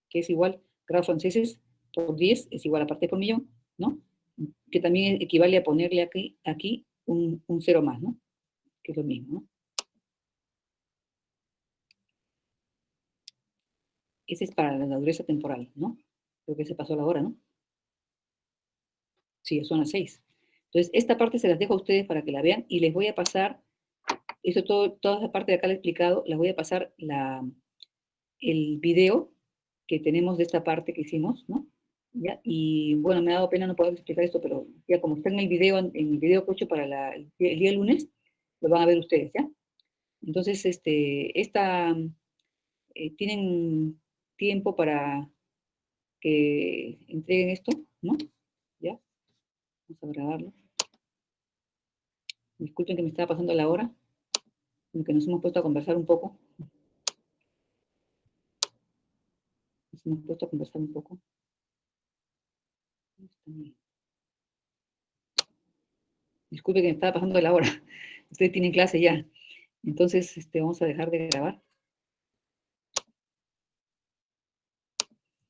que es igual, grados franceses por 10 es igual a parte por millón, ¿no? Que también equivale a ponerle aquí un 0 más, ¿no? Que es lo mismo, ¿no? Ese es para la dureza temporal, ¿no? Creo que se pasó la hora, ¿no? Sí, son las 6. Entonces, esta parte se las dejo a ustedes para que la vean y les voy a pasar Eso todo, toda esa parte de acá la he explicado. Les voy a pasar el video que tenemos de esta parte que hicimos, ¿no? ¿Ya? Y bueno, me ha dado pena no poder explicar esto, pero ya como está en el video que he hecho para el día lunes, lo van a ver ustedes, ¿ya? Entonces, tienen tiempo para que entreguen esto, ¿no? ¿Ya? Vamos a grabarlo. Disculpen que me estaba pasando la hora, en que nos hemos puesto a conversar un poco. Nos hemos puesto a conversar un poco. Disculpe que me estaba pasando la hora. Ustedes tienen clase ya. Entonces, vamos a dejar de grabar.